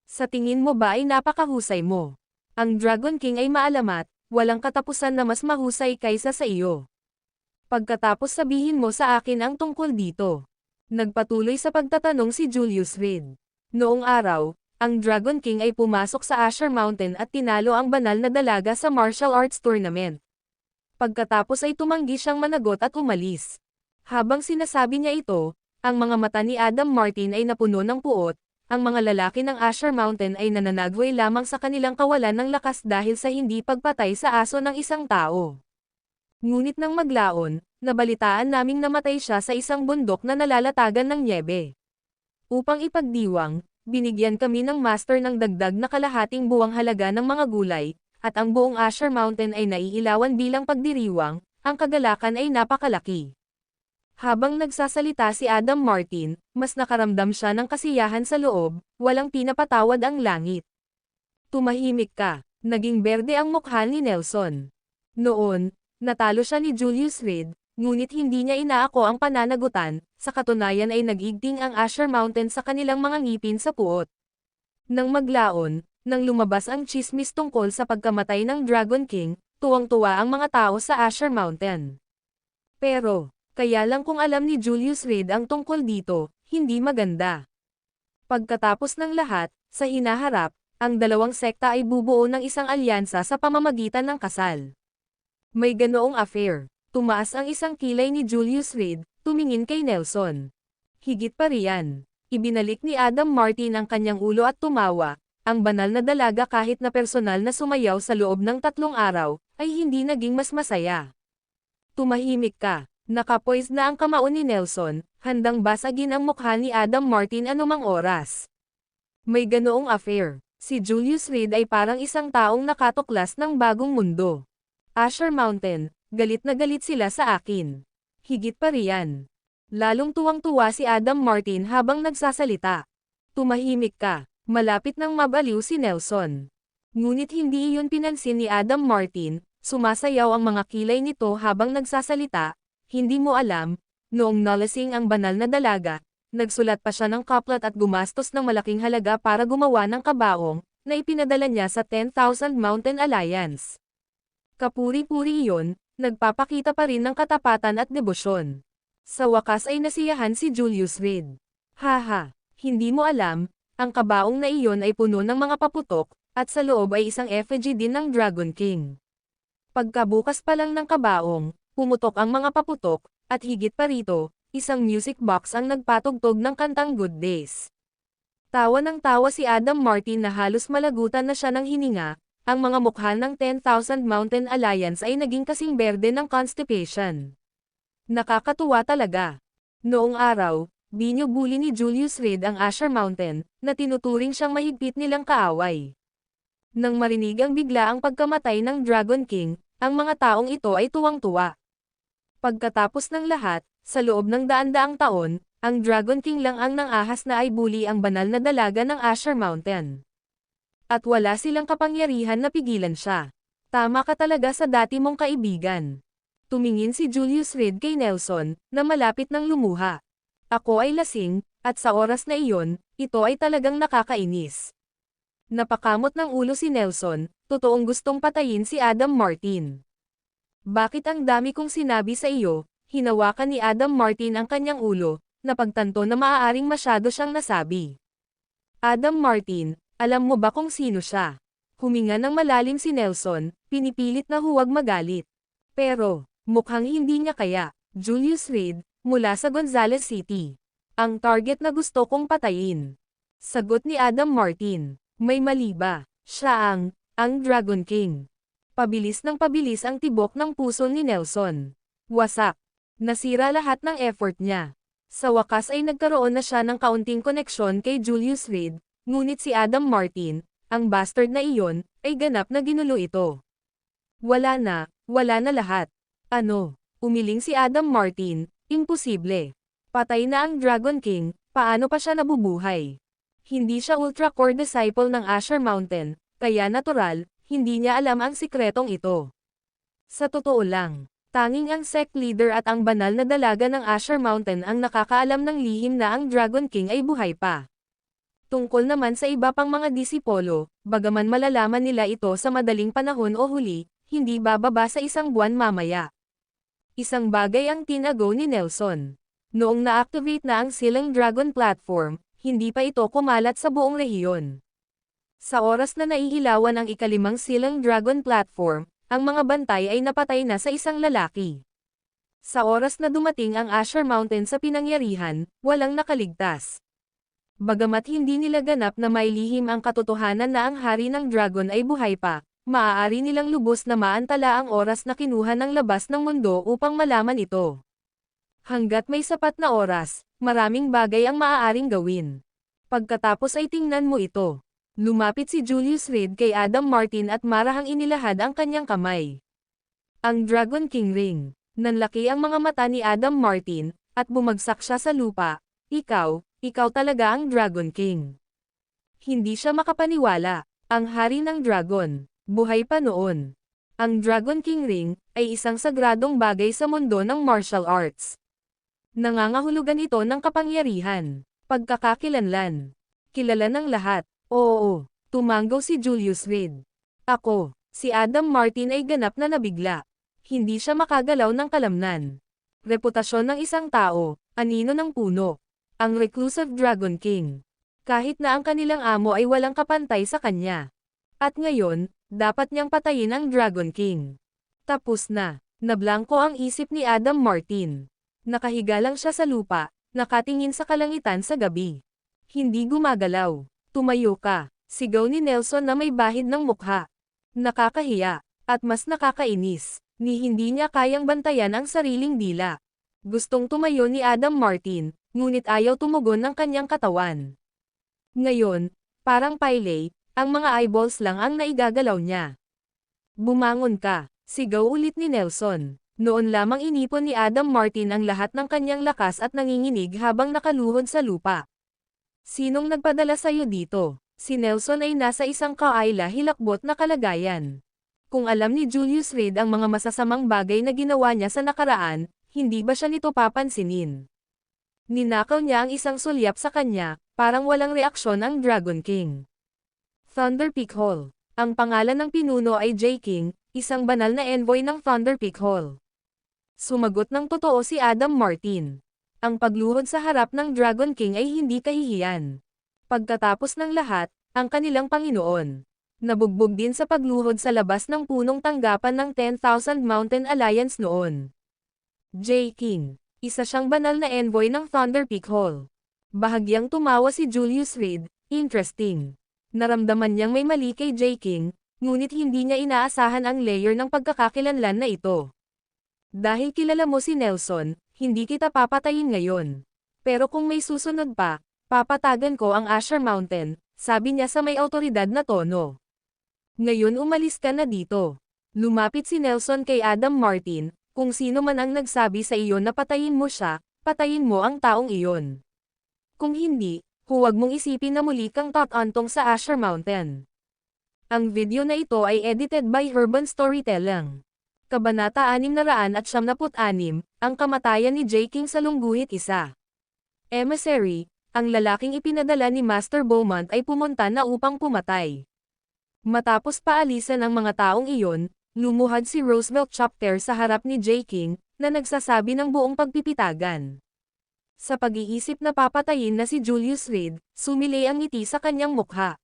Sa tingin mo ba ay napakahusay mo? Ang Dragon King ay maalamat, walang katapusan na mas mahusay kaysa sa iyo. Pagkatapos sabihin mo sa akin ang tungkol dito. Nagpatuloy sa pagtatanong si Julius Reed. Noong araw, ang Dragon King ay pumasok sa Asher Mountain at tinalo ang banal na dalaga sa martial arts tournament. Pagkatapos ay tumanggi siyang managot at umalis. Habang sinasabi niya ito, ang mga mata ni Adam Martin ay napuno ng puot, ang mga lalaki ng Asher Mountain ay nananagway lamang sa kanilang kawalan ng lakas dahil sa hindi pagpatay sa aso ng isang tao. Ngunit nang maglaon, nabalitaan naming namatay siya sa isang bundok na nalalatagan ng nyebe. Upang ipagdiwang, binigyan kami ng master ng dagdag na kalahating buwang halaga ng mga gulay, at ang buong Asher Mountain ay naiilawan bilang pagdiriwang, ang kagalakan ay napakalaki. Habang nagsasalita si Adam Martin, mas nakaramdam siya ng kasiyahan sa loob, walang pinapatawad ang langit. Tumahimik ka, naging berde ang mukha ni Nelson. Noon, natalo siya ni Julius Reed, ngunit hindi niya inaako ang pananagutan, sa katunayan ay nag-igting ang Asher Mountain sa kanilang mga ngipin sa puot. Nang maglaon, nang lumabas ang chismis tungkol sa pagkamatay ng Dragon King, tuwang-tuwa ang mga tao sa Asher Mountain. Pero, kaya lang kung alam ni Julius Reed ang tungkol dito, hindi maganda. Pagkatapos ng lahat, sa hinaharap, ang dalawang sekta ay bubuo ng isang alyansa sa pamamagitan ng kasal. May ganoong affair. Tumaas ang isang kilay ni Julius Reed, tumingin kay Nelson. Higit pa riyan. Ibinalik ni Adam Martin ang kanyang ulo at tumawa, ang banal na dalaga kahit na personal na sumayaw sa loob ng 3 araw, ay hindi naging mas masaya. Tumahimik ka. Nakapoise na ang kamao ni Nelson, handang basagin ang mukha ni Adam Martin anumang oras. May ganoong affair. Si Julius Reed ay parang isang taong nakatuklas ng bagong mundo. Asher Mountain, galit na galit sila sa akin. Higit pa riyan. Lalong tuwang-tuwa si Adam Martin habang nagsasalita. Tumahimik ka. Malapit nang mabaliw si Nelson. Ngunit hindi iyon pinansin ni Adam Martin, sumasayaw ang mga kilay nito habang nagsasalita. Hindi mo alam, noong nalasing ang banal na dalaga, nagsulat pa siya ng kaplat at gumastos ng malaking halaga para gumawa ng kabaong, na ipinadala niya sa 10,000 Mountain Alliance. Kapuri-puri iyon, nagpapakita pa rin ng katapatan at debosyon. Sa wakas ay nasiyahan si Julius Reed. Haha, hindi mo alam, ang kabaong na iyon ay puno ng mga paputok, at sa loob ay isang effigy din ng Dragon King. Pagkabukas pa lang ng kabaong, pumutok ang mga paputok, at higit pa rito, isang music box ang nagpatugtog ng kantang Good Days. Tawa ng tawa si Adam Martin na halos malagutan na siya ng hininga, ang mga mukha ng 10,000 Mountain Alliance ay naging kasing berde ng constipation. Nakakatuwa talaga. Noong araw, binubuli ni Julius Reed ang Asher Mountain, na tinuturing siyang mahigpit nilang kaaway. Nang marinig ang bigla ang pagkamatay ng Dragon King, ang mga taong ito ay tuwang-tuwa. Pagkatapos ng lahat, sa loob ng daan-daang taon, ang Dragon King lang ang nangahas na ay bully ang banal na dalaga ng Asher Mountain. At wala silang kapangyarihan na pigilan siya. Tama ka talaga sa dati mong kaibigan. Tumingin si Julius Reed kay Nelson, na malapit ng lumuha. Ako ay lasing, at sa oras na iyon, ito ay talagang nakakainis. Napakamot ng ulo si Nelson, totoong gustong patayin si Adam Martin. Bakit ang dami kong sinabi sa iyo? Hinawakan ni Adam Martin ang kanyang ulo, napagtanto na maaaring masyado siyang nasabi. Adam Martin, alam mo ba kung sino siya? Huminga ng malalim si Nelson, pinipilit na huwag magalit. Pero, mukhang hindi niya kaya. Julius Reed, mula sa Gonzales City. Ang target na gusto kong patayin. Sagot ni Adam Martin. May mali ba? Siya ang Dragon King. Pabilis ng pabilis ang tibok ng puso ni Nelson. Wasak. Nasira lahat ng effort niya. Sa wakas ay nagkaroon na siya ng kaunting koneksyon kay Julius Reed, ngunit si Adam Martin, ang bastard na iyon, ay ganap na ginulo ito. Wala na lahat. Ano? Umiling si Adam Martin, imposible. Patay na ang Dragon King, paano pa siya nabubuhay? Hindi siya ultra-core disciple ng Asher Mountain, kaya natural, hindi niya alam ang sikretong ito. Sa totoo lang, tanging ang sect leader at ang banal na dalaga ng Asher Mountain ang nakakaalam ng lihim na ang Dragon King ay buhay pa. Tungkol naman sa iba pang mga disipolo, bagaman malalaman nila ito sa madaling panahon o huli, hindi bababa sa isang buwan mamaya. Isang bagay ang tinago ni Nelson. Noong na-activate na ang Silang Dragon Platform, hindi pa ito kumalat sa buong rehiyon. Sa oras na naihilawan ang ikalimang Silang Dragon Platform, ang mga bantay ay napatay na sa isang lalaki. Sa oras na dumating ang Asher Mountain sa pinangyarihan, walang nakaligtas. Bagamat hindi nila ganap na mailihim ang katotohanan na ang hari ng dragon ay buhay pa, maaari nilang lubos na maantala ang oras na kinuha ng labas ng mundo upang malaman ito. Hanggat may sapat na oras, maraming bagay ang maaaring gawin. Pagkatapos ay tingnan mo ito. Lumapit si Julius Reed kay Adam Martin at marahang inilahad ang kanyang kamay. Ang Dragon King Ring. Nanlaki ang mga mata ni Adam Martin, at bumagsak siya sa lupa. Ikaw talaga ang Dragon King. Hindi siya makapaniwala. Ang hari ng dragon, buhay pa noon. Ang Dragon King Ring, ay isang sagradong bagay sa mundo ng martial arts. Nangangahulugan ito ng kapangyarihan, pagkakakilanlan. Kilala ng lahat. Oo, tumanggaw si Julius Reed. Ako, si Adam Martin ay ganap na nabigla. Hindi siya makagalaw ng kalamnan. Reputasyon ng isang tao, anino ng puno. Ang reclusive Dragon King. Kahit na ang kanilang amo ay walang kapantay sa kanya. At ngayon, dapat niyang patayin ang Dragon King. Tapos na. Nablangko ang isip ni Adam Martin. Nakahiga lang siya sa lupa, nakatingin sa kalangitan sa gabi. Hindi gumagalaw. Tumayo ka. Sigaw ni Nelson na may bahid ng mukha. Nakakahiya, at mas nakakainis, ni hindi niya kayang bantayan ang sariling dila. Gustong tumayo ni Adam Martin, ngunit ayaw tumugon ng kanyang katawan. Ngayon, parang Pele, ang mga eyeballs lang ang naigagalaw niya. Bumangon ka, sigaw ulit ni Nelson. Noon lamang inipon ni Adam Martin ang lahat ng kanyang lakas at nanginginig habang nakaluhod sa lupa. Sinong nagpadala sa'yo dito? Si Nelson ay nasa isang kaayla-hilakbot na kalagayan. Kung alam ni Julius Reed ang mga masasamang bagay na ginawa niya sa nakaraan, hindi ba siya nito papansinin? Ninakaw niya ang isang sulyap sa kanya, parang walang reaksyon ang Dragon King. Thunder Peak Hall. Ang pangalan ng pinuno ay J. King, isang banal na envoy ng Thunder Peak Hall. Sumagot ng totoo si Adam Martin. Ang pagluhod sa harap ng Dragon King ay hindi kahihiyan. Pagkatapos ng lahat, ang kanilang Panginoon. Nabugbog din sa pagluhod sa labas ng punong tanggapan ng 10,000 Mountain Alliance noon. J. King. Isa siyang banal na envoy ng Thunder Peak Hall. Bahagyang tumawa si Julius Reed, interesting. Naramdaman niyang may mali kay J. King, ngunit hindi niya inaasahan ang layer ng pagkakakilanlan na ito. Dahil kilala mo si Nelson, hindi kita papatayin ngayon. Pero kung may susunod pa, papatagan ko ang Asher Mountain, sabi niya sa may awtoridad na tono. Ngayon umalis ka na dito. Lumapit si Nelson kay Adam Martin, kung sino man ang nagsabi sa iyo na patayin mo siya, patayin mo ang taong iyon. Kung hindi, huwag mong isipin na muli kang tatantong sa Asher Mountain. Ang video na ito ay edited by Herban Storytelling. Kabanata 676, ang kamatayan ni J. King sa lungguhit isa. Emissary, ang lalaking ipinadala ni Master Beaumont ay pumunta na upang pumatay. Matapos paalisan ang mga taong iyon, lumuhad si Roosevelt Chapter sa harap ni J. King, na nagsasabi ng buong pagpipitagan. Sa pag-iisip na papatayin na si Julius Reed, sumilay ang ngiti sa kanyang mukha.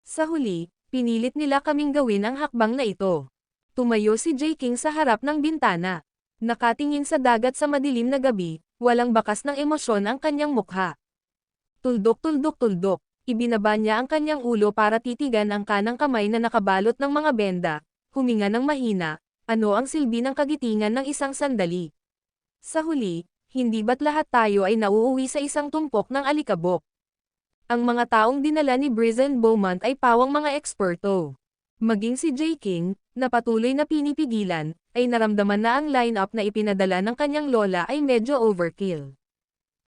Sa huli, pinilit nila kaming gawin ang hakbang na ito. Tumayo si J. King sa harap ng bintana. Nakatingin sa dagat sa madilim na gabi, walang bakas ng emosyon ang kanyang mukha. Tuldok-tuldok-tuldok, ibinaba niya ang kanyang ulo para titigan ang kanang kamay na nakabalot ng mga benda, huminga ng mahina, ano ang silbi ng kagitingan ng isang sandali. Sa huli, hindi ba't lahat tayo ay nauuwi sa isang tumpok ng alikabok? Ang mga taong dinala ni Brizen Beaumont ay pawang mga eksperto. Maging si J. King, na patuloy na pinipigilan, ay naramdaman na ang line-up na ipinadala ng kanyang lola ay medyo overkill.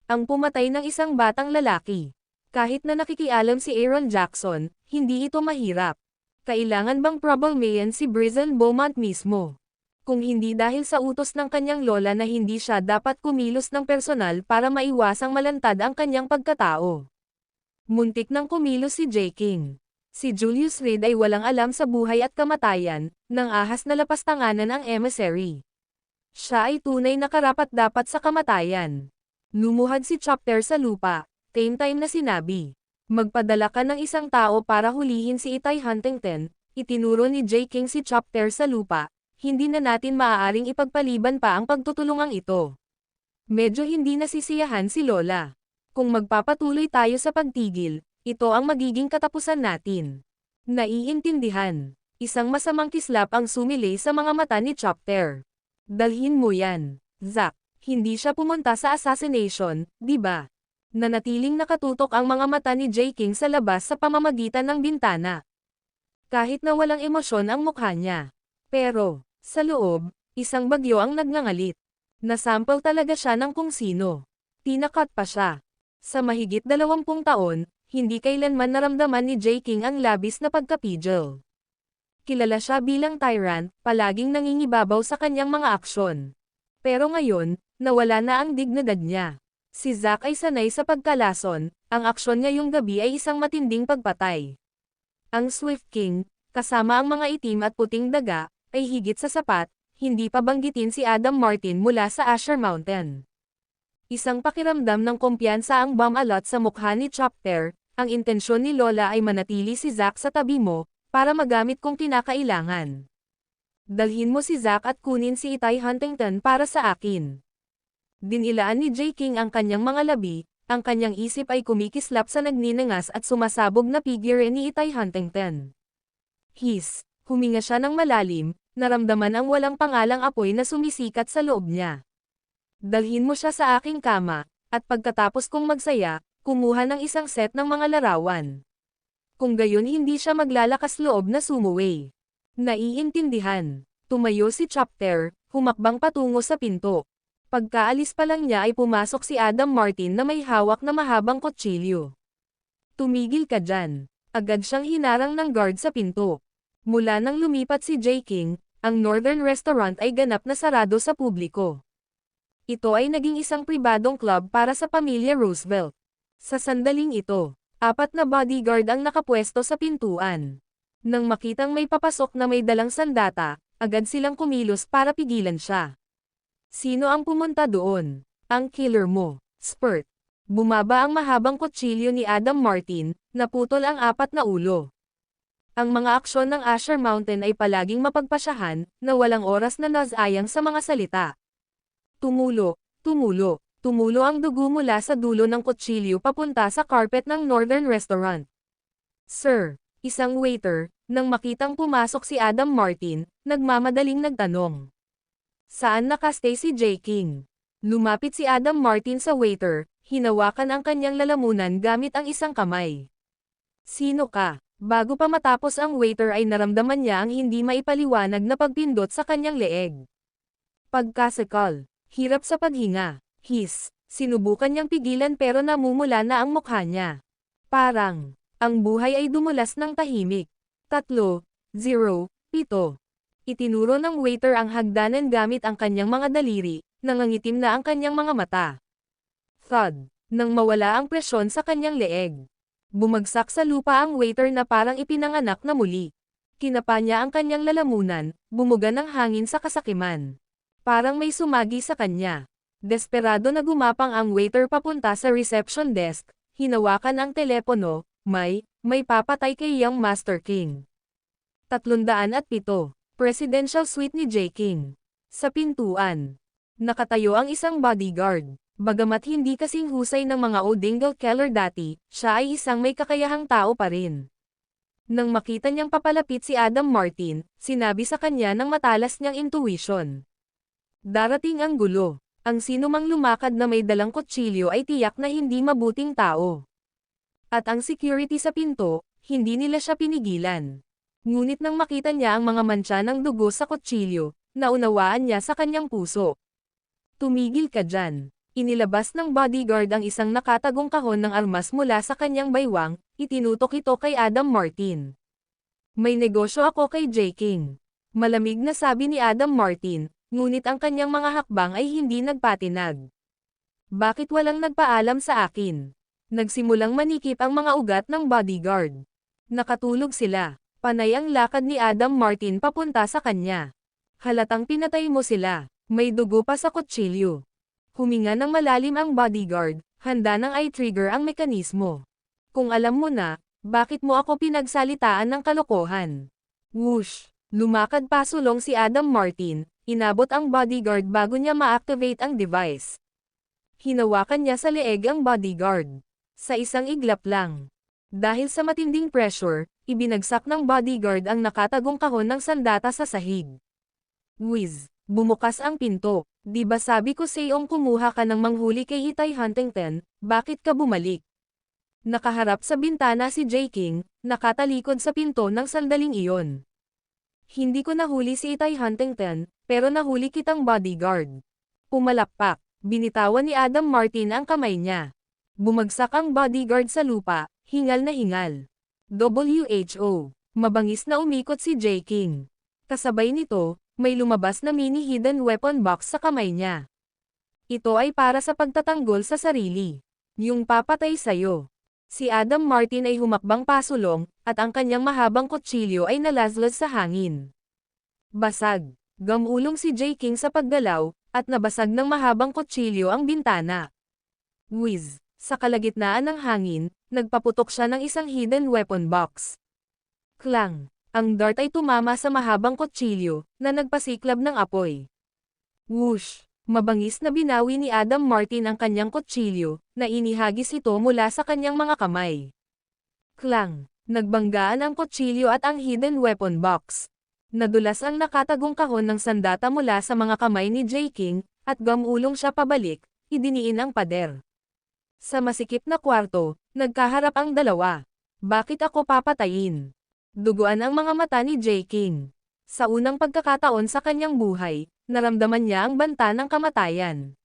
Ang pumatay ng isang batang lalaki. Kahit na nakikialam si Aaron Jackson, hindi ito mahirap. Kailangan bang problemayan si Brizen Beaumont mismo? Kung hindi dahil sa utos ng kanyang lola na hindi siya dapat kumilos ng personal para maiwasang malantad ang kanyang pagkatao. Muntik nang kumilos si J. King. Si Julius Reed ay walang alam sa buhay at kamatayan, nang ahas na lapastanganan ang emissary. Siya ay tunay na karapat-dapat sa kamatayan. Lumuhad si Chapter sa lupa, same time na sinabi. Magpadala ka ng isang tao para hulihin si Itay Huntington, itinuro ni J. King si Chapter sa lupa, hindi na natin maaaring ipagpaliban pa ang pagtutulungang ito. Medyo hindi nasisiyahan si Lola. Kung magpapatuloy tayo sa pagtigil, ito ang magiging katapusan natin. Naiintindihan. Isang masamang kislap ang sumilay sa mga mata ni Chapter. Dalhin mo yan, Zack. Hindi siya pumunta sa assassination, di ba? Nanatiling nakatutok ang mga mata ni J. King sa labas sa pamamagitan ng bintana. Kahit na walang emosyon ang mukha niya. Pero, sa loob, isang bagyo ang nagngangalit. Nasample talaga siya ng kung sino. Tinakat pa siya. Sa mahigit 20 taon, hindi kailanman naramdaman ni J. King ang labis na pagkapigil. Kilala siya bilang tyrant, palaging nangingibabaw sa kanyang mga aksyon. Pero ngayon, nawala na ang dignidad niya. Si Zack ay sanay sa pagkalason, ang aksyon ngayong gabi ay isang matinding pagpatay. Ang Swift King, kasama ang mga itim at puting daga, ay higit sa sapat, hindi pa banggitin si Adam Martin mula sa Asher Mountain. Isang pakiramdam ng kumpiyansa ang bumalot sa mukha ni Chapter. Ang intensyon ni Lola ay manatili si Zack sa tabi mo, para magamit kung kinakailangan. Dalhin mo si Zack at kunin si Itay Huntington para sa akin. Dinilaan ni J. King ang kanyang mga labi, ang kanyang isip ay kumikislap sa nagninangas at sumasabog na figure ni Itay Huntington. Huminga siya ng malalim, naramdaman ang walang pangalang apoy na sumisikat sa loob niya. Dalhin mo siya sa aking kama, at pagkatapos kong magsaya, kumuha ng isang set ng mga larawan. Kung gayon hindi siya maglalakas loob na sumuway. Naiintindihan. Tumayo si Chapter, Humakbang patungo sa pinto. Pagkaalis pa lang niya ay pumasok si Adam Martin na may hawak na mahabang kutsilyo. Tumigil ka dyan. Agad siyang hinarang ng guard sa pinto. Mula nang lumipat si J. King, ang Northern Restaurant ay ganap na sarado sa publiko. Ito ay naging isang pribadong club para sa pamilya Roosevelt. Sa sandaling ito, 4 na bodyguard ang nakapwesto sa pintuan. Nang makitang may papasok na may dalang sandata, agad silang kumilos para pigilan siya. Sino ang pumunta doon? Ang killer mo, Spurt. Bumaba ang mahabang kutsilyo ni Adam Martin, naputol ang 4 na ulo. Ang mga aksyon ng Asher Mountain ay palaging mapagpasyahan, na walang oras na nasayang sa mga salita. Tumulo, tumulo, tumulo ang dugo mula sa dulo ng kutsilyo papunta sa carpet ng Northern Restaurant. Sir, isang waiter, nang makitang pumasok si Adam Martin, nagmamadaling nagtanong. Saan nakastay si J. King? Lumapit si Adam Martin sa waiter, hinawakan ang kanyang lalamunan gamit ang isang kamay. Sino ka? Bago pa matapos ang waiter ay naramdaman niya ang hindi maipaliwanag na pagpindot sa kanyang leeg. Pagkasakal, hirap sa paghinga, sinubukan niyang pigilan pero namumula na ang mukha niya. Parang, ang buhay ay dumulas ng tahimik. 3-0-7. Itinuro ng waiter ang hagdanan gamit ang kanyang mga daliri, nangangitim na ang kanyang mga mata. Thud, nang mawala ang presyon sa kanyang leeg. Bumagsak sa lupa ang waiter na parang ipinanganak na muli. Kinapa niya ang kanyang lalamunan, bumuga ng hangin sa kasakiman. Parang may sumagi sa kanya. Desperado na gumapang ang waiter papunta sa reception desk, hinawakan ang telepono, may papatay kay Young Master King. 307. Presidential Suite ni J. King. Sa pintuan, nakatayo ang isang bodyguard. Bagamat hindi kasing husay ng mga O'Dingle Keller dati, siya ay isang may kakayahang tao pa rin. Nang makita niyang papalapit si Adam Martin, sinabi sa kanya ng matalas niyang intuition. Darating ang gulo. Ang sinumang lumakad na may dalang kutsilyo ay tiyak na hindi mabuting tao. At ang security sa pinto, hindi nila siya pinigilan. Ngunit nang makita niya ang mga mantsa ng dugo sa kutsilyo, naunawaan niya sa kanyang puso. Tumigil ka dyan. Inilabas ng bodyguard ang isang nakatagong kahon ng armas mula sa kanyang baywang, itinutok ito kay Adam Martin. May negosyo ako kay J. King. Malamig na sabi ni Adam Martin, ngunit ang kanyang mga hakbang ay hindi nagpatinag. Bakit walang nagpaalam sa akin? Nagsimulang manikip ang mga ugat ng bodyguard. Nakatulog sila. Panay ang lakad ni Adam Martin papunta sa kanya. Halatang pinatay mo sila. May dugo pa sa kutsilyo. Huminga ng malalim ang bodyguard, handa ng i-trigger ang mekanismo. Kung alam mo na, bakit mo ako pinagsalitaan ng kalokohan? Whoosh! Lumakad pasulong si Adam Martin, inabot ang bodyguard bago niya ma-activate ang device. Hinawakan niya sa leeg ang bodyguard. Sa isang iglap lang. Dahil sa matinding pressure, ibinagsak ng bodyguard ang nakatagong kahon ng sandata sa sahig. Whiz! Bumukas ang pinto. Di ba sabi ko sa'yong kumuha ka ng manghuli kay Itay Huntington, bakit ka bumalik? Nakaharap sa bintana si J. King, nakatalikod sa pinto ng sandaling iyon. Hindi ko nahuli si Itay Huntington, pero nahuli kitang bodyguard. Pumalakpak, binitawan ni Adam Martin ang kamay niya. Bumagsak ang bodyguard sa lupa, hingal na hingal. WHO. Mabangis na umikot si J. King. Kasabay nito, may lumabas na mini hidden weapon box sa kamay niya. Ito ay para sa pagtatanggol sa sarili. Yung papatay sa'yo. Si Adam Martin ay humakbang pasulong, at ang kanyang mahabang kutsilyo ay nalazlaz sa hangin. Basag. Gamulong si J. King sa paggalaw, at nabasag ng mahabang kutsilyo ang bintana. Whiz. Sa kalagitnaan ng hangin, nagpaputok siya ng isang hidden weapon box. Klang! Ang dart ay tumama sa mahabang kutsilyo, na nagpasiklab ng apoy. Whoosh! Mabangis na binawi ni Adam Martin ang kanyang kutsilyo, na inihagis ito mula sa kanyang mga kamay. Klang! Nagbanggaan ang kutsilyo at ang hidden weapon box. Nadulas ang nakatagong kahon ng sandata mula sa mga kamay ni J. King, at gamulong siya pabalik, idiniin ang pader. Sa masikip na kwarto, nagkaharap ang dalawa. Bakit ako papatayin? Duguan ang mga mata ni J. King. Sa unang pagkakataon sa kanyang buhay, naramdaman niya ang banta ng kamatayan.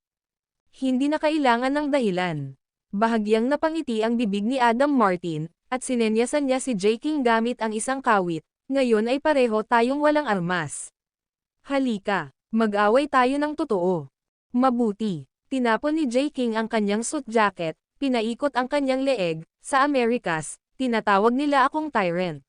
Hindi na kailangan ng dahilan. Bahagyang napangiti ang bibig ni Adam Martin, at sinenyasan niya si J. King gamit ang isang kawit. Ngayon ay pareho tayong walang armas. Halika, mag-away tayo ng totoo. Mabuti. Tinapon ni J. King ang kanyang suit jacket, pinaikot ang kanyang leeg. Sa Amerikas, tinatawag nila akong tyrant.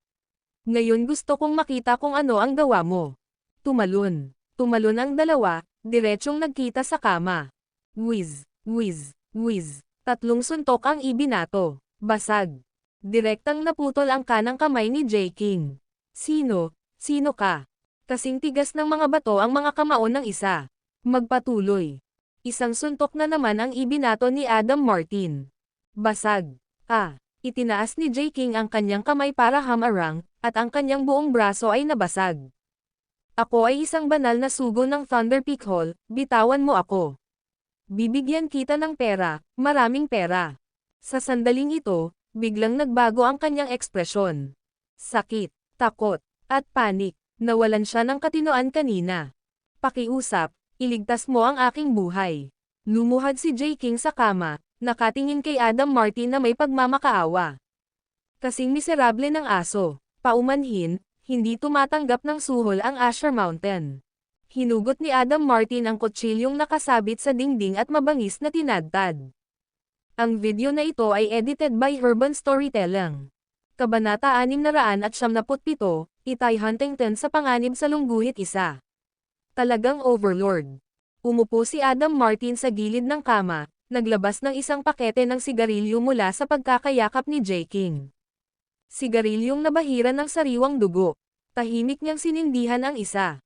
Ngayon gusto kong makita kung ano ang gawa mo. Tumalon. Tumalon ang dalawa, diretsyong nagkita sa kama. Whiz, whiz, whiz. 3 suntok ang ibinato. Basag. Direktang naputol ang kanang kamay ni J. King. Sino? Sino ka? Kasing tigas ng mga bato ang mga kamao ng isa. Magpatuloy. Isang suntok na naman ang ibinato ni Adam Martin. Basag. Itinaas ni J. King ang kanyang kamay para hamarang, at ang kanyang buong braso ay nabasag. Ako ay isang banal na sugo ng Thunder Peak Hall, bitawan mo ako. Bibigyan kita ng pera, maraming pera. Sa sandaling ito, biglang nagbago ang kanyang ekspresyon. Sakit, takot, at panik. Nawalan siya ng katinoan kanina. Pakiusap, iligtas mo ang aking buhay. Lumuhad si J. King sa kama, nakatingin kay Adam Martin na may pagmamakaawa. Kasing miserable ng aso, paumanhin, hindi tumatanggap ng suhol ang Asher Mountain. Hinugot ni Adam Martin ang kutsilyong nakasabit sa dingding at mabangis na tinadtad. Ang video na ito ay edited by Urban Storytelling. Kabanata 677, Itay Huntington sa panganib sa lungguhit isa. Talagang overlord. Umupo si Adam Martin sa gilid ng kama, naglabas ng isang pakete ng sigarilyo mula sa pagkakayakap ni J. King. Sigarilyong nabahira ng sariwang dugo. Tahimik niyang sinindihan ang isa.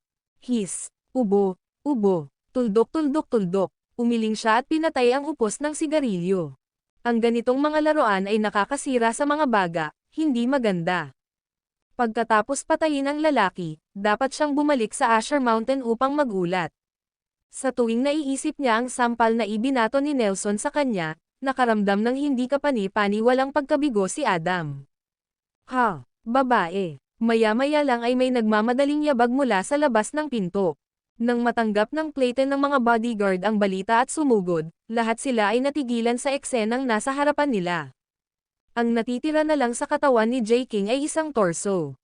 His, ubo, ubo, tuldok tuldok tuldok, umiling siya at pinatay ang upos ng sigarilyo. Ang ganitong mga laruan ay nakakasira sa mga baga, hindi maganda. Pagkatapos patayin ang lalaki, dapat siyang bumalik sa Asher Mountain upang magulat. Sa tuwing naiisip niya ang sampal na ibinato ni Nelson sa kanya, nakaramdam ng hindi kapani-pani walang pagkabigo si Adam. Babae. Maya-maya lang ay may nagmamadaling yabag mula sa labas ng pinto. Nang matanggap ng plate ng mga bodyguard ang balita at sumugod, lahat sila ay natigilan sa eksenang nasa harapan nila. Ang natitira na lang sa katawan ni J. King ay isang torso.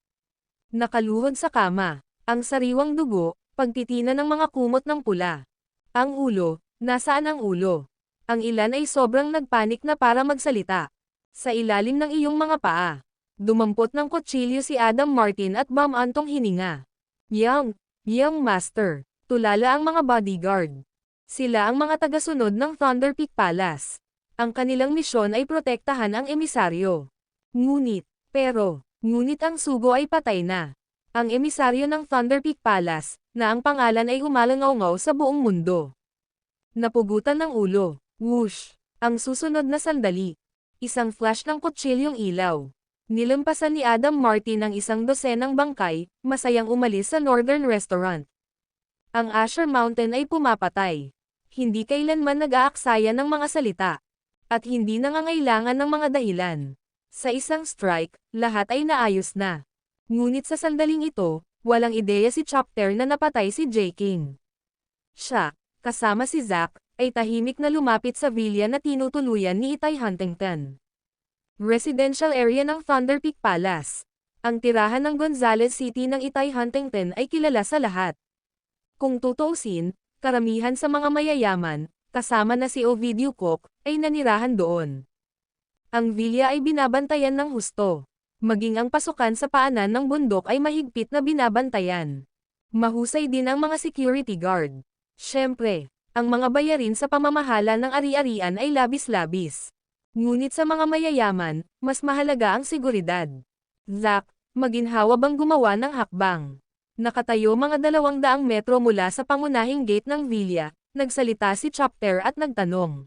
Nakaluhod sa kama, ang sariwang dugo, pagtitina ng mga kumot ng pula. Ang ulo, nasaan ang ulo? Ang ilan ay sobrang nagpanik na para magsalita. Sa ilalim ng iyong mga paa. Dumampot ng kutsilyo si Adam Martin at bumantong hininga. Young Master. Tulala ang mga bodyguard. Sila ang mga tagasunod ng Thunder Peak Palace. Ang kanilang misyon ay protektahan ang emisaryo. Ngunit ang sugo ay patay na. Ang emisaryo ng Thunder Peak Palace, na ang pangalan ay humalangaw-ngaw sa buong mundo. Napugutan ng ulo. Whoosh! Ang susunod na sandali. Isang flash ng kutsilyong ilaw. Nilampasan ni Adam Martin ang isang dosenang bangkay, masayang umalis sa Northern Restaurant. Ang Asher Mountain ay pumapatay. Hindi kailanman nag-aaksaya ng mga salita. At hindi nangangailangan ng mga dahilan. Sa isang strike, lahat ay naayos na. Ngunit sa sandaling ito, walang ideya si Chopper na napatay si J. King. Siya, kasama si Zack, ay tahimik na lumapit sa villa na tinutuluyan ni Itay Huntington. Residential area ng Thunder Peak Palace. Ang tirahan ng Gonzales City ng Itay Huntington ay kilala sa lahat. Kung tutuusin, karamihan sa mga mayayaman, kasama na si Ovidio Cook, ay nanirahan doon. Ang villa ay binabantayan ng husto. Maging ang pasukan sa paanan ng bundok ay mahigpit na binabantayan. Mahusay din ang mga security guard. Siyempre, ang mga bayarin sa pamamahala ng ari-arian ay labis-labis. Ngunit sa mga mayayaman, mas mahalaga ang seguridad. Zack, maginhawa bang gumawa ng hakbang? Nakatayo mga 200 metro mula sa pangunahing gate ng villa, nagsalita si Chopper at nagtanong.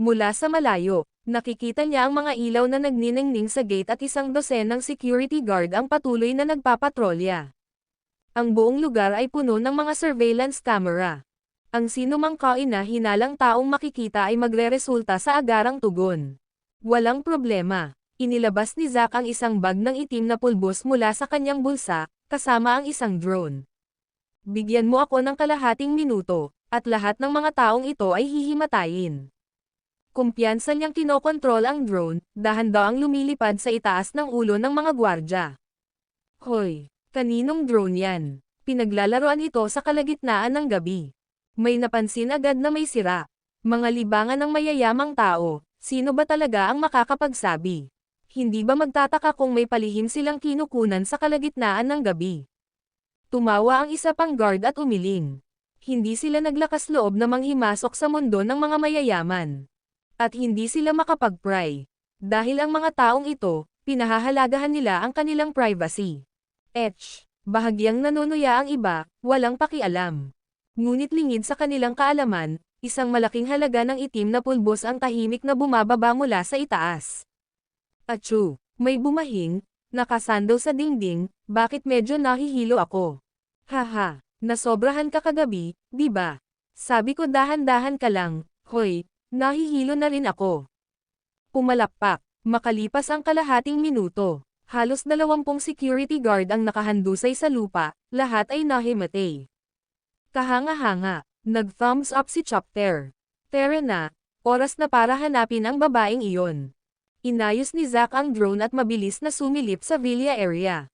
Mula sa malayo, nakikita niya ang mga ilaw na nagniningning sa gate at isang dosenang security guard ang patuloy na nagpapatrolya. Ang buong lugar ay puno ng mga surveillance camera. Ang sinumang kaina-hinalang taong makikita ay magreresulta sa agarang tugon. Walang problema. Inilabas ni Zack ang isang bag ng itim na pulbos mula sa kanyang bulsa, kasama ang isang drone. Bigyan mo ako ng kalahating minuto, at lahat ng mga taong ito ay hihimatayin. Kumpiyansa niyang kinokontrol ang drone, dahan-dahang lumilipad sa itaas ng ulo ng mga gwardya. Hoy, kaninong drone yan? Pinaglalaroan ito sa kalagitnaan ng gabi. May napansin agad na may sira. Mga libangan ng mayayamang tao, sino ba talaga ang makakapagsabi? Hindi ba magtataka kung may palihim silang kinukunan sa kalagitnaan ng gabi? Tumawa ang isa pang guard at umiling. Hindi sila naglakas loob na manghimasok sa mundo ng mga mayayaman. At hindi sila makapag-pry. Dahil ang mga taong ito, pinahahalagahan nila ang kanilang privacy. Bahagyang nanunuya ang iba, walang pakialam. Ngunit lingid sa kanilang kaalaman, isang malaking halaga ng itim na pulbos ang tahimik na bumababa mula sa itaas. Atsu, may bumahing, nakasando sa dingding, bakit medyo nahihilo ako? Haha, nasobrahan ka kagabi, di ba? Sabi ko dahan-dahan ka lang, hoy, nahihilo na rin ako. Pumalakpak, makalipas ang kalahating minuto, halos 20 security guard ang nakahandusay sa lupa, lahat ay nahimatay. Kahanga-hanga, nag-thumbs up si Chopper. Tara na, oras na para hanapin ang babaeng iyon. Inayos ni Zack ang drone at mabilis na sumilip sa villa area.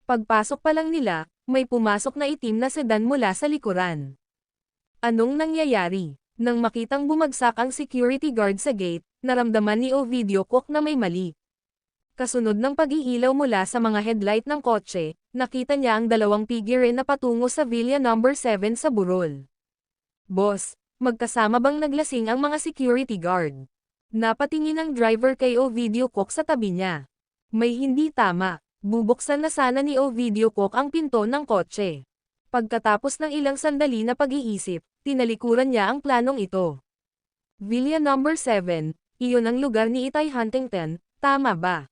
Pagpasok pa lang nila, may pumasok na itim na sedan mula sa likuran. Anong nangyayari? Nang makitang bumagsak ang security guard sa gate, naramdaman ni Ovidio Cook na may mali. Kasunod ng pag-iilaw mula sa mga headlight ng kotse, nakita niya ang dalawang figure na patungo sa villa number 7 sa burol. Boss, magkasama bang naglasing ang mga security guard? Napatingin ang driver kay Ovidio Cook sa tabi niya. May hindi tama, bubuksan na sana ni Ovidio Cook ang pinto ng kotse. Pagkatapos ng ilang sandali na pag-iisip, tinalikuran niya ang planong ito. Villa number 7, iyon ang lugar ni Itay Huntington, tama ba?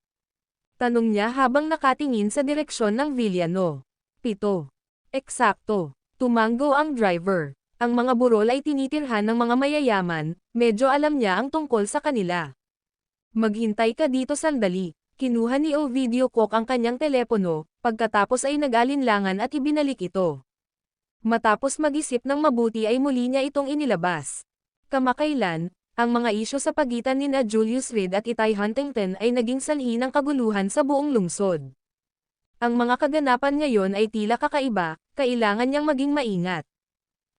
Tanong niya habang nakatingin sa direksyon ng villano. 7. Eksakto. Tumanggo ang driver. Ang mga burol ay tinitirhan ng mga mayayaman, medyo alam niya ang tungkol sa kanila. Maghintay ka dito sandali. Kinuha ni Ovidio Cook ang kanyang telepono, pagkatapos ay nag-alinlangan at ibinalik ito. Matapos mag-isip ng mabuti ay muli niya itong inilabas. Kamakailan, ang mga isyu sa pagitan nina Julius Reed at Itay Huntington ay naging sanhi ng kaguluhan sa buong lungsod. Ang mga kaganapan ngayon ay tila kakaiba, kailangan niyang maging maingat.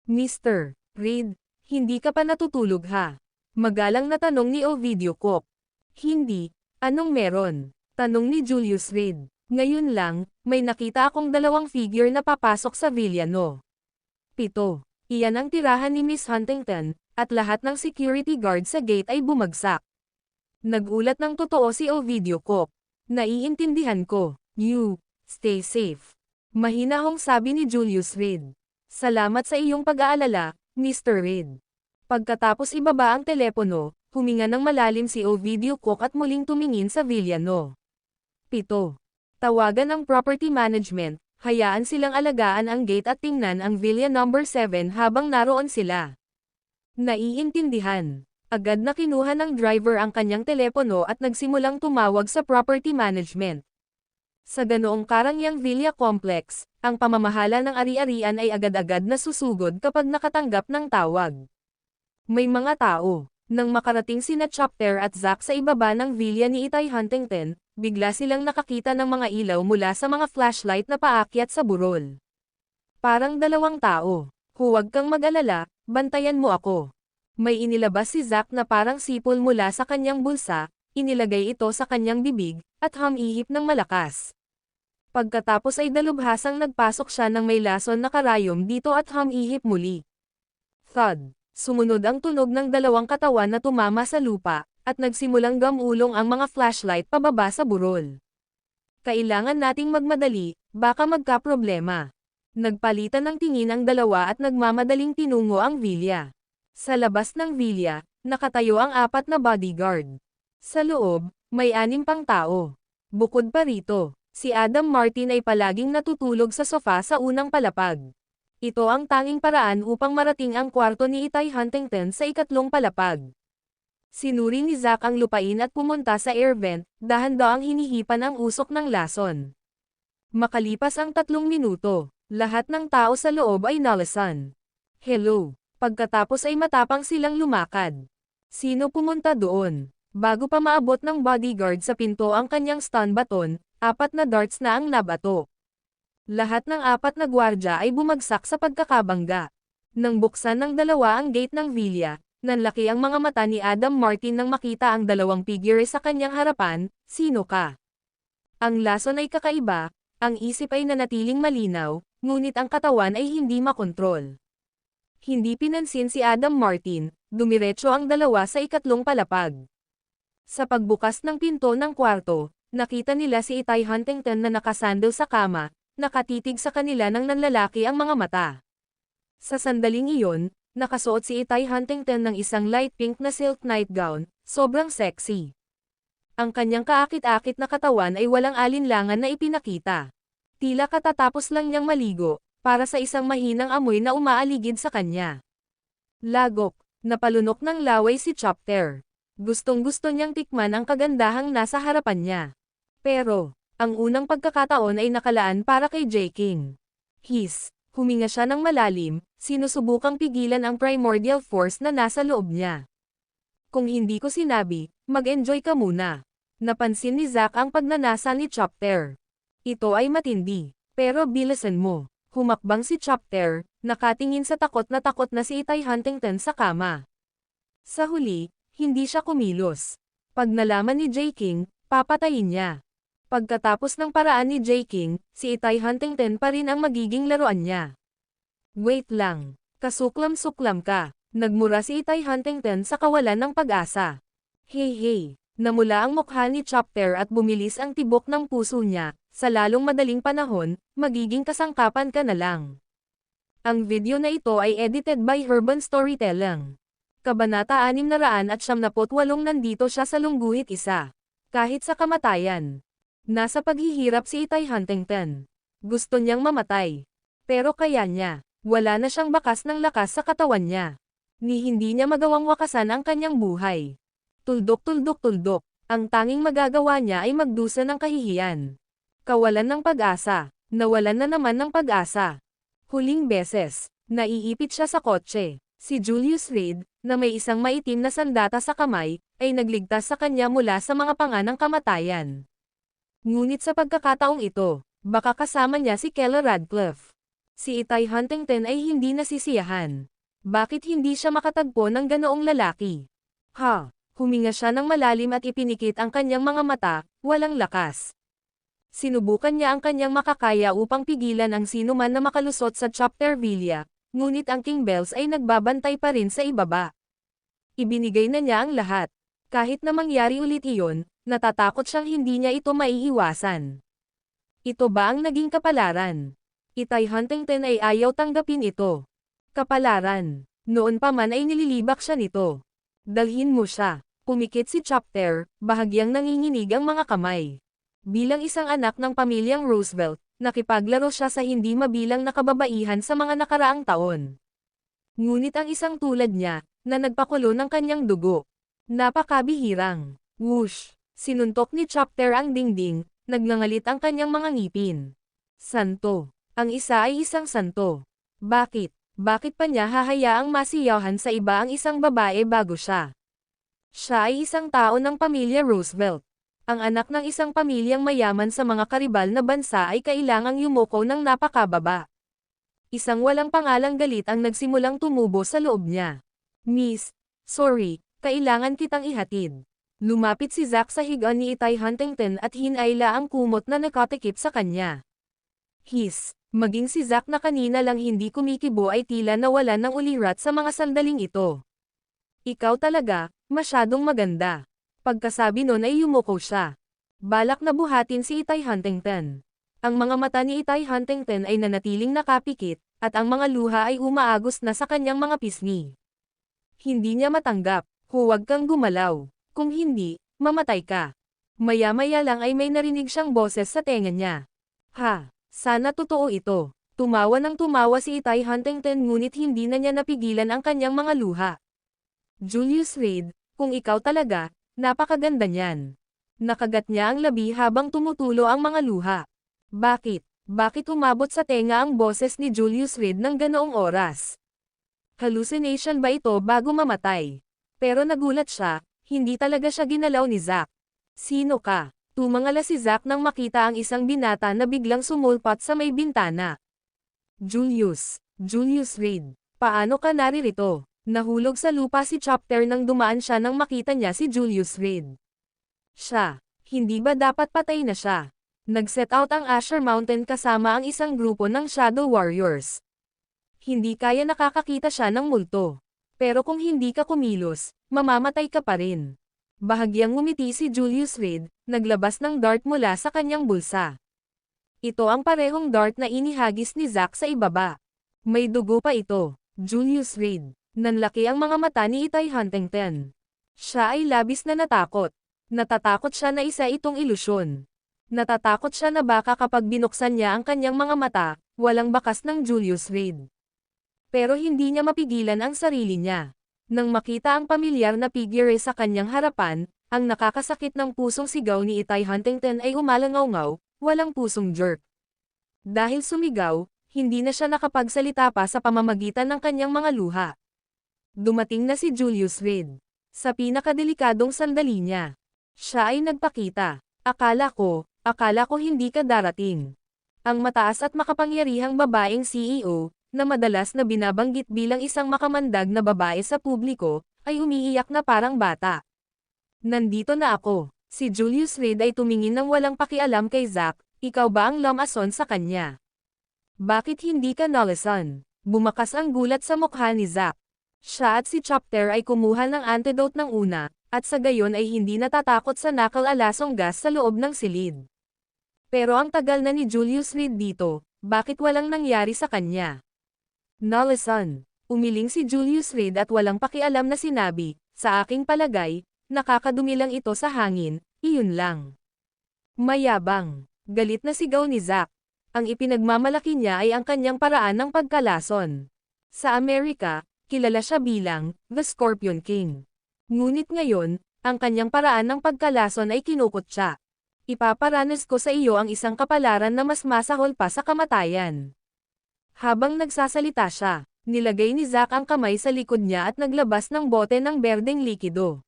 Mr. Reed, hindi ka pa natutulog ha? Magalang na tanong ni Ovidio Cook. Hindi, anong meron? Tanong ni Julius Reed. Ngayon lang, may nakita akong dalawang figure na papasok sa villano. 7. Iyan ang tirahan ni Miss Huntington, at lahat ng security guard sa gate ay bumagsak. Nagulat ng totoo si Ovidio Cook. Naiintindihan ko. You, stay safe. Mahinahong sabi ni Julius Reed. Salamat sa iyong pag-aalala, Mr. Reed. Pagkatapos ibaba ang telepono, huminga ng malalim si Ovidio Cook at muling tumingin sa villano. 7. Tawagan ang property management, hayaan silang alagaan ang gate at tingnan ang villa number 7 habang naroon sila. Naiintindihan. Agad na kinuha ng driver ang kanyang telepono at nagsimulang tumawag sa property management. Sa ganoong karangyang villa complex, ang pamamahala ng ari-arian ay agad-agad na susugod kapag nakatanggap ng tawag. May mga tao. Nang makarating sina Chopper at Zack sa ibaba ng villa ni Itay Huntington, bigla silang nakakita ng mga ilaw mula sa mga flashlight na paakyat sa burol. Parang dalawang tao. Huwag kang mag-alala, bantayan mo ako. May inilabas si Zack na parang sipol mula sa kanyang bulsa, inilagay ito sa kanyang bibig, at humihip ng malakas. Pagkatapos ay dalubhasang nagpasok siya ng may lason na karayom dito at humihip muli. Thud. Sumunod ang tunog ng dalawang katawan na tumama sa lupa, at nagsimulang gamulong ang mga flashlight pababa sa burol. Kailangan nating magmadali, baka magkaproblema. Nagpalitan ng tingin ang dalawa at nagmamadaling tinungo ang villa. Sa labas ng villa, nakatayo ang 4 na bodyguard. Sa loob, may 6 pang tao. Bukod pa rito, si Adam Martin ay palaging natutulog sa sofa sa unang palapag. Ito ang tanging paraan upang marating ang kwarto ni Itay Huntington sa ikatlong palapag. Sinuri ni Zack ang lupain at pumunta sa air vent, dahan-daang hinihipan ang usok ng lason. Makalipas ang 3 minuto, Lahat ng tao sa loob ay nalasan. Hello. Pagkatapos ay matapang silang lumakad. Sino pumunta doon? Bago pa maabot ng bodyguard sa pinto ang kanyang stun baton, 4 na darts na ang nabato. Lahat ng 4 na gwardya ay bumagsak sa pagkakabangga. Nang buksan ng dalawa ang gate ng villa, nanlaki ang mga mata ni Adam Martin nang makita ang dalawang figure sa kanyang harapan. Sino ka? Ang lason ay kakaiba, ang isip ay nanatiling malinaw, ngunit ang katawan ay hindi makontrol. Hindi pinansin si Adam Martin, dumiretso ang dalawa sa ikatlong palapag. Sa pagbukas ng pinto ng kwarto, nakita nila si Itay Huntington na nakasandal sa kama, nakatitig sa kanila ng nanlalaki ang mga mata. Sa sandaling iyon, nakasuot si Itay Huntington ng isang light pink na silk nightgown, sobrang sexy. Ang kanyang kaakit-akit na katawan ay walang alinlangan na ipinakita. Tila katatapos lang niyang maligo, para sa isang mahinang amoy na umaaligid sa kanya. Lagok, napalunok ng laway si Chopter. Gustong-gusto niyang tikman ang kagandahang nasa harapan niya. Pero, ang unang pagkakataon ay nakalaan para kay J-King. Huminga siya ng malalim, sinusubukang pigilan ang primordial force na nasa loob niya. Kung hindi ko sinabi, mag-enjoy ka muna. Napansin ni Zack ang pagnanasa ni Chopter. Ito ay matindi, pero bilisan mo. Humakbang si Chopter, nakatingin sa takot na si Itay Huntington sa kama. Sa huli, hindi siya kumilos. Pag nalaman ni J-King, papatayin niya. Pagkatapos ng paraan ni J-King, si Itay Huntington pa rin ang magiging laruan niya. Wait lang, kasuklam-suklam ka. Nagmura si Itay Huntington sa kawalan ng pag-asa. Hey, namula ang mukha ni Chopter at bumilis ang tibok ng puso niya. Sa lalong madaling panahon, magiging kasangkapan ka na lang. Ang video na ito ay edited by Herban Storytelling. Kabanata 678. Nandito siya sa lungguhit isa. Kahit sa kamatayan. Nasa paghihirap si Itay Huntington. Gusto niyang mamatay. Pero kaya niya. Wala na siyang bakas ng lakas sa katawan niya. Ni hindi niya magawang wakasan ang kanyang buhay. Tuldok. Ang tanging magagawa niya ay magdusa ng kahihiyan. Kawalan ng pag-asa. Nawalan na naman ng pag-asa. Huling beses, naiipit siya sa kotse. Si Julius Reed, na may isang maitim na sandata sa kamay, ay nagligtas sa kanya mula sa mga panganang kamatayan. Ngunit sa pagkakataong ito, baka kasama niya si Keller Radcliffe. Si Itay Huntington ay hindi nasisiyahan. Bakit hindi siya makatagpo ng ganoong lalaki? Huminga siya ng malalim at ipinikit ang kanyang mga mata, walang lakas. Sinubukan niya ang kanyang makakaya upang pigilan ang sinuman na makalusot sa Chopter Villa, ngunit ang King Bells ay nagbabantay pa rin sa ibaba. Ibinigay na niya ang lahat. Kahit na mangyari ulit iyon, natatakot siyang hindi niya ito maiiwasan. Ito ba ang naging kapalaran? Itay Huntington ay ayaw tanggapin ito. Kapalaran. Noon pa man ay nililibak siya nito. Dalhin mo siya. Pumikit si Chopter, bahagyang nanginginig ang mga kamay. Bilang isang anak ng pamilyang Roosevelt, nakipaglaro siya sa hindi mabilang na kababaihan sa mga nakaraang taon. Ngunit ang isang tulad niya, na nagpakulo ng kanyang dugo. Napakabihirang. Whoosh! Sinuntok ni Chopter ang dingding, nagngangalit ang kanyang mga ngipin. Santo. Ang isa ay isang santo. Bakit? Bakit pa niya hahayaang masiyahan sa iba ang isang babae bago siya? Siya ay isang tao ng pamilya Roosevelt. Ang anak ng isang pamilyang mayaman sa mga karibal na bansa ay kailangang yumuko ng napakababa. Isang walang pangalang galit ang nagsimulang tumubo sa loob niya. Miss, sorry, kailangan kitang ihatid. Lumapit si Zack sa higaan ni Itay Huntington at hinayla ang kumot na nakatikip sa kanya. Maging si Zack na kanina lang hindi kumikibo ay tila nawalan ng ulirat sa mga sandaling ito. Ikaw talaga, masyadong maganda. Pagkasabi nun ay yumuko siya. Balak na buhatin si Itay Huntington. Ang mga mata ni Itay Huntington ay nanatiling nakapikit, at ang mga luha ay umaagos na sa kanyang mga pisngi. Hindi niya matanggap, huwag kang gumalaw. Kung hindi, mamatay ka. Maya-maya lang ay may narinig siyang boses sa tenga niya. Sana totoo ito. Tumawa ng tumawa si Itay Huntington ngunit hindi na niya napigilan ang kanyang mga luha. Julius Reed, kung ikaw talaga, napakaganda niyan. Nakagat niya ang labi habang tumutulo ang mga luha. Bakit? Bakit umabot sa tenga ang boses ni Julius Reed ng ganoong oras? Hallucination ba ito bago mamatay? Pero nagulat siya, hindi talaga siya ginalaw ni Zack. Sino ka? Tumangala si Zack nang makita ang isang binata na biglang sumulpat sa may bintana. Julius Reed, paano ka naririto? Nahulog sa lupa si Chopper nang dumaan siya nang makita niya si Julius Reed. Siya, hindi ba dapat patay na siya? Nag-set out ang Asher Mountain kasama ang isang grupo ng Shadow Warriors. Hindi kaya nakakakita siya ng multo. Pero kung hindi ka kumilos, mamamatay ka pa rin. Bahagyang ngumiti si Julius Reed, naglabas ng dart mula sa kanyang bulsa. Ito ang parehong dart na inihagis ni Zack sa ibaba. May dugo pa ito. Julius Reed. Nanlaki ang mga mata ni Itay Huntington. Siya ay labis na natakot. Natatakot siya na isa itong ilusyon. Natatakot siya na baka kapag binuksan niya ang kanyang mga mata, walang bakas ng Julius Reed. Pero hindi niya mapigilan ang sarili niya. Nang makita ang pamilyar na figure sa kanyang harapan, ang nakakasakit ng pusong sigaw ni Itay Huntington ay umalangaw-ngaw, walang pusong jerk. Dahil sumigaw, hindi na siya nakapagsalita pa sa pamamagitan ng kanyang mga luha. Dumating na si Julius Reed. Sa pinakadelikadong sandali niya. Siya ay nagpakita. Akala ko hindi ka darating. Ang mataas at makapangyarihang babaeng CEO, na madalas na binabanggit bilang isang makamandag na babae sa publiko, ay umiiyak na parang bata. Nandito na ako. Si Julius Reed ay tumingin ng walang pakialam kay Zack, ikaw ba ang lumason sa kanya? Bakit hindi ka nalason? Bumakas ang gulat sa mukha ni Zack. Siya at si Chopper ay kumuha ng antidote ng una, at sa gayon ay hindi natatakot sa nakal-alasong gas sa loob ng silid. Pero ang tagal na ni Julius Reed dito, bakit walang nangyari sa kanya? Nalason. Umiling si Julius Reed at walang pakialam na sinabi, sa aking palagay, nakakadumi lang ito sa hangin, iyon lang. Mayabang. Galit na sigaw ni Zack. Ang ipinagmamalaki niya ay ang kanyang paraan ng pagkalason. Sa Amerika, kilala siya bilang, The Scorpion King. Ngunit ngayon, ang kanyang paraan ng pagkalason ay kinukutya. Ipaparanas ko sa iyo ang isang kapalaran na mas masahol pa sa kamatayan. Habang nagsasalita siya, nilagay ni Zack ang kamay sa likod niya at naglabas ng bote ng berdeng likido.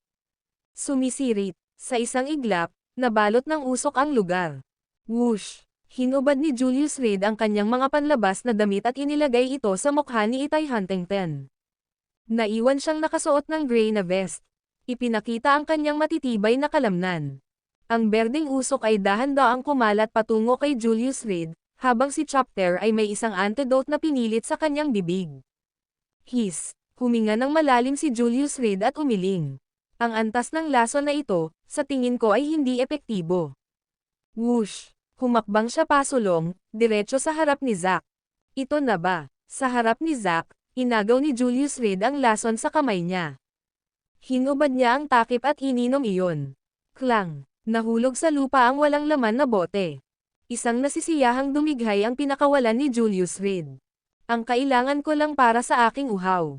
Sumisirit, sa isang iglap, nabalot ng usok ang lugar. Whoosh! Hinubad ni Julius Reed ang kanyang mga panlabas na damit at inilagay ito sa mukha ni Itay Huntington. Naiwan siyang nakasuot ng gray na vest. Ipinakita ang kanyang matitibay na kalamnan. Ang berdeng usok ay dahan-daang kumalat patungo kay Julius Reed, habang si Chopper ay may isang antidote na pinilit sa kanyang bibig. Huminga ng malalim si Julius Reed at umiling. Ang antas ng lason na ito, sa tingin ko ay hindi epektibo. Whoosh! Humakbang siya pasulong, diretso sa harap ni Zack. Ito na ba? Sa harap ni Zack, inagaw ni Julius Reed ang lason sa kamay niya. Hinubad niya ang takip at ininom iyon. Klang! Nahulog sa lupa ang walang laman na bote. Isang nasisiyahang dumighay ang pinakawalan ni Julius Reed. Ang kailangan ko lang para sa aking uhaw.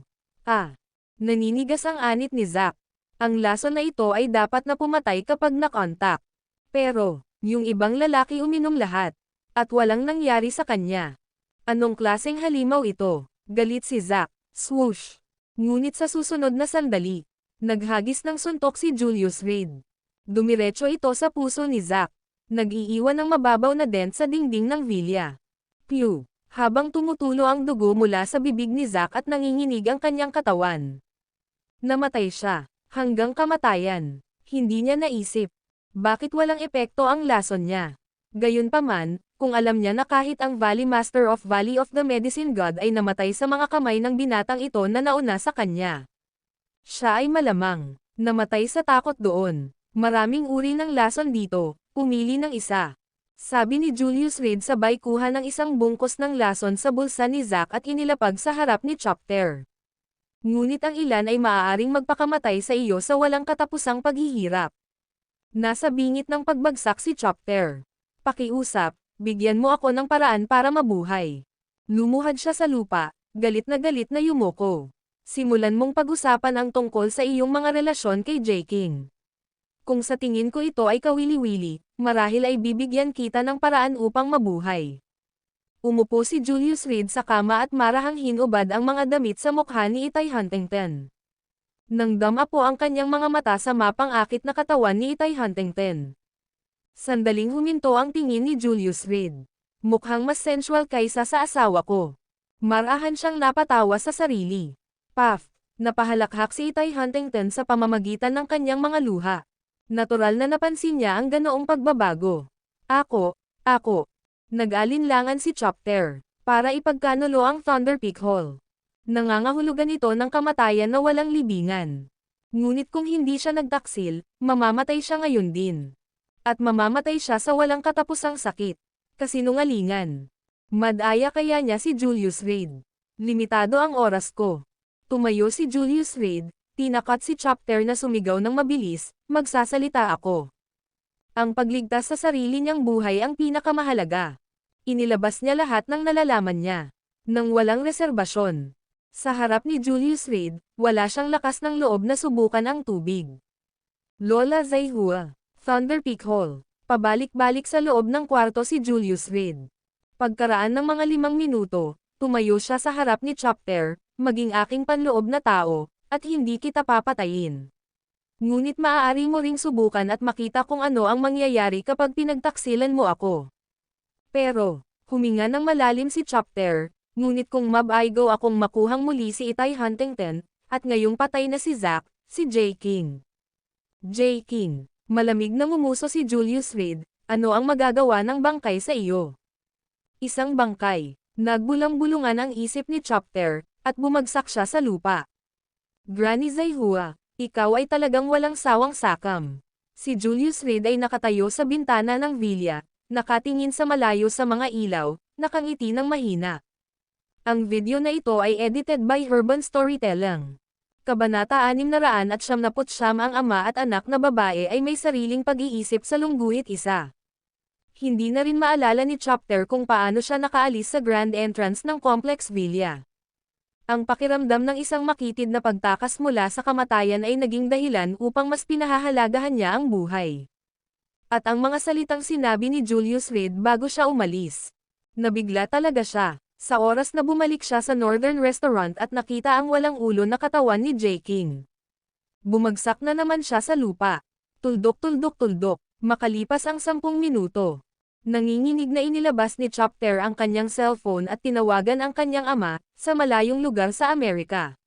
Naninigas ang anit ni Zack. Ang lason na ito ay dapat na pumatay kapag nakontak. Pero, yung ibang lalaki uminom lahat. At walang nangyari sa kanya. Anong klaseng halimaw ito? Galit si Zack. Swoosh! Ngunit sa susunod na sandali, naghagis ng suntok si Julius Reed. Dumiretso ito sa puso ni Zack. Nag-iiwan ng mababaw na dent sa dingding ng vilya. Pew! Habang tumutulo ang dugo mula sa bibig ni Zack at nanginginig ang kanyang katawan. Namatay siya. Hanggang kamatayan. Hindi niya naisip. Bakit walang epekto ang lason niya? Gayunpaman, kung alam niya na kahit ang Valley Master of Valley of the Medicine God ay namatay sa mga kamay ng binatang ito na nauna sa kanya. Siya ay malamang namatay sa takot doon. Maraming uri ng lason dito, pumili ng isa. Sabi ni Julius Reed sabay kuha ng isang bungkos ng lason sa bulsa ni Zack at inilapag sa harap ni Chopper. Ngunit ang ilan ay maaaring magpakamatay sa iyo sa walang katapusang paghihirap. Nasa bingit ng pagbagsak si Chopper. Pakiusap, bigyan mo ako ng paraan para mabuhay. Lumuhad siya sa lupa, galit na yumuko. Simulan mong pag-usapan ang tungkol sa iyong mga relasyon kay J. King. Kung sa tingin ko ito ay kawili-wili, marahil ay bibigyan kita ng paraan upang mabuhay. Umupo si Julius Reed sa kama at marahang hinubad ang mga damit sa mukha ni Itay Huntington. Nangdama po ang kanyang mga mata sa mapang-akit na katawan ni Itay Huntington. Sandaling huminto ang tingin ni Julius Reed. Mukhang mas sensual kaysa sa asawa ko. Marahan siyang napatawa sa sarili. Puff! Napahalakhak si Itay Huntington sa pamamagitan ng kanyang mga luha. Natural na napansin niya ang ganoong pagbabago. Ako. Nag-alinlangan si Chopper, para ipagkanulo ang Thunder Peak Hall. Nangangahulugan ito ng kamatayan na walang libingan. Ngunit kung hindi siya nagtaksil, mamamatay siya ngayon din. At mamamatay siya sa walang katapusang sakit. Kasinungalingan. Madaya kaya niya si Julius Reed. Limitado ang oras ko. Tumayo si Julius Reed, tinakat si Chopper na sumigaw ng mabilis, magsasalita ako. Ang pagligtas sa sarili niyang buhay ang pinakamahalaga. Inilabas niya lahat ng nalalaman niya. Nang walang reserbasyon. Sa harap ni Julius Reed, wala siyang lakas ng loob na subukan ang tubig. Lola Zaihua, Thunder Peak Hall. Pabalik-balik sa loob ng kwarto si Julius Reed. Pagkaraan ng mga 5 minuto, tumayo siya sa harap ni Chopper, maging aking panloob na tao, at hindi kita papatayin. Ngunit maaari mo ring subukan at makita kung ano ang mangyayari kapag pinagtaksilan mo ako. Pero, huminga ng malalim si Chopper, ngunit kung mabaigo akong makuhang muli si Itay Huntington, at ngayong patay na si Zack, si J. King. J. King, malamig na ngumuso si Julius Reed, ano ang magagawa ng bangkay sa iyo? Isang bangkay. Nagbulang-bulungan ang isip ni Chopper, at bumagsak siya sa lupa. Granny Zaihua, ikaw ay talagang walang sawang sakam. Si Julius Reed ay nakatayo sa bintana ng villa, nakatingin sa malayo sa mga ilaw, nakangiti ng mahina. Ang video na ito ay edited by Urban Storytelling. Kabanata 679 ang ama at anak na babae ay may sariling pag-iisip sa lungguhit isa. Hindi na rin maalala ni Chopper kung paano siya nakaalis sa grand entrance ng Complex Villa. Ang pakiramdam ng isang makitid na pagtakas mula sa kamatayan ay naging dahilan upang mas pinahahalagahan niya ang buhay. At ang mga salitang sinabi ni Julius Reed bago siya umalis. Nabigla talaga siya, sa oras na bumalik siya sa Northern Restaurant at nakita ang walang ulo na katawan ni J. King. Bumagsak na naman siya sa lupa. Tuldok, makalipas ang 10 minuto. Nanginginig na inilabas ni Chopper ang kanyang cellphone at tinawagan ang kanyang ama, sa malayong lugar sa Amerika.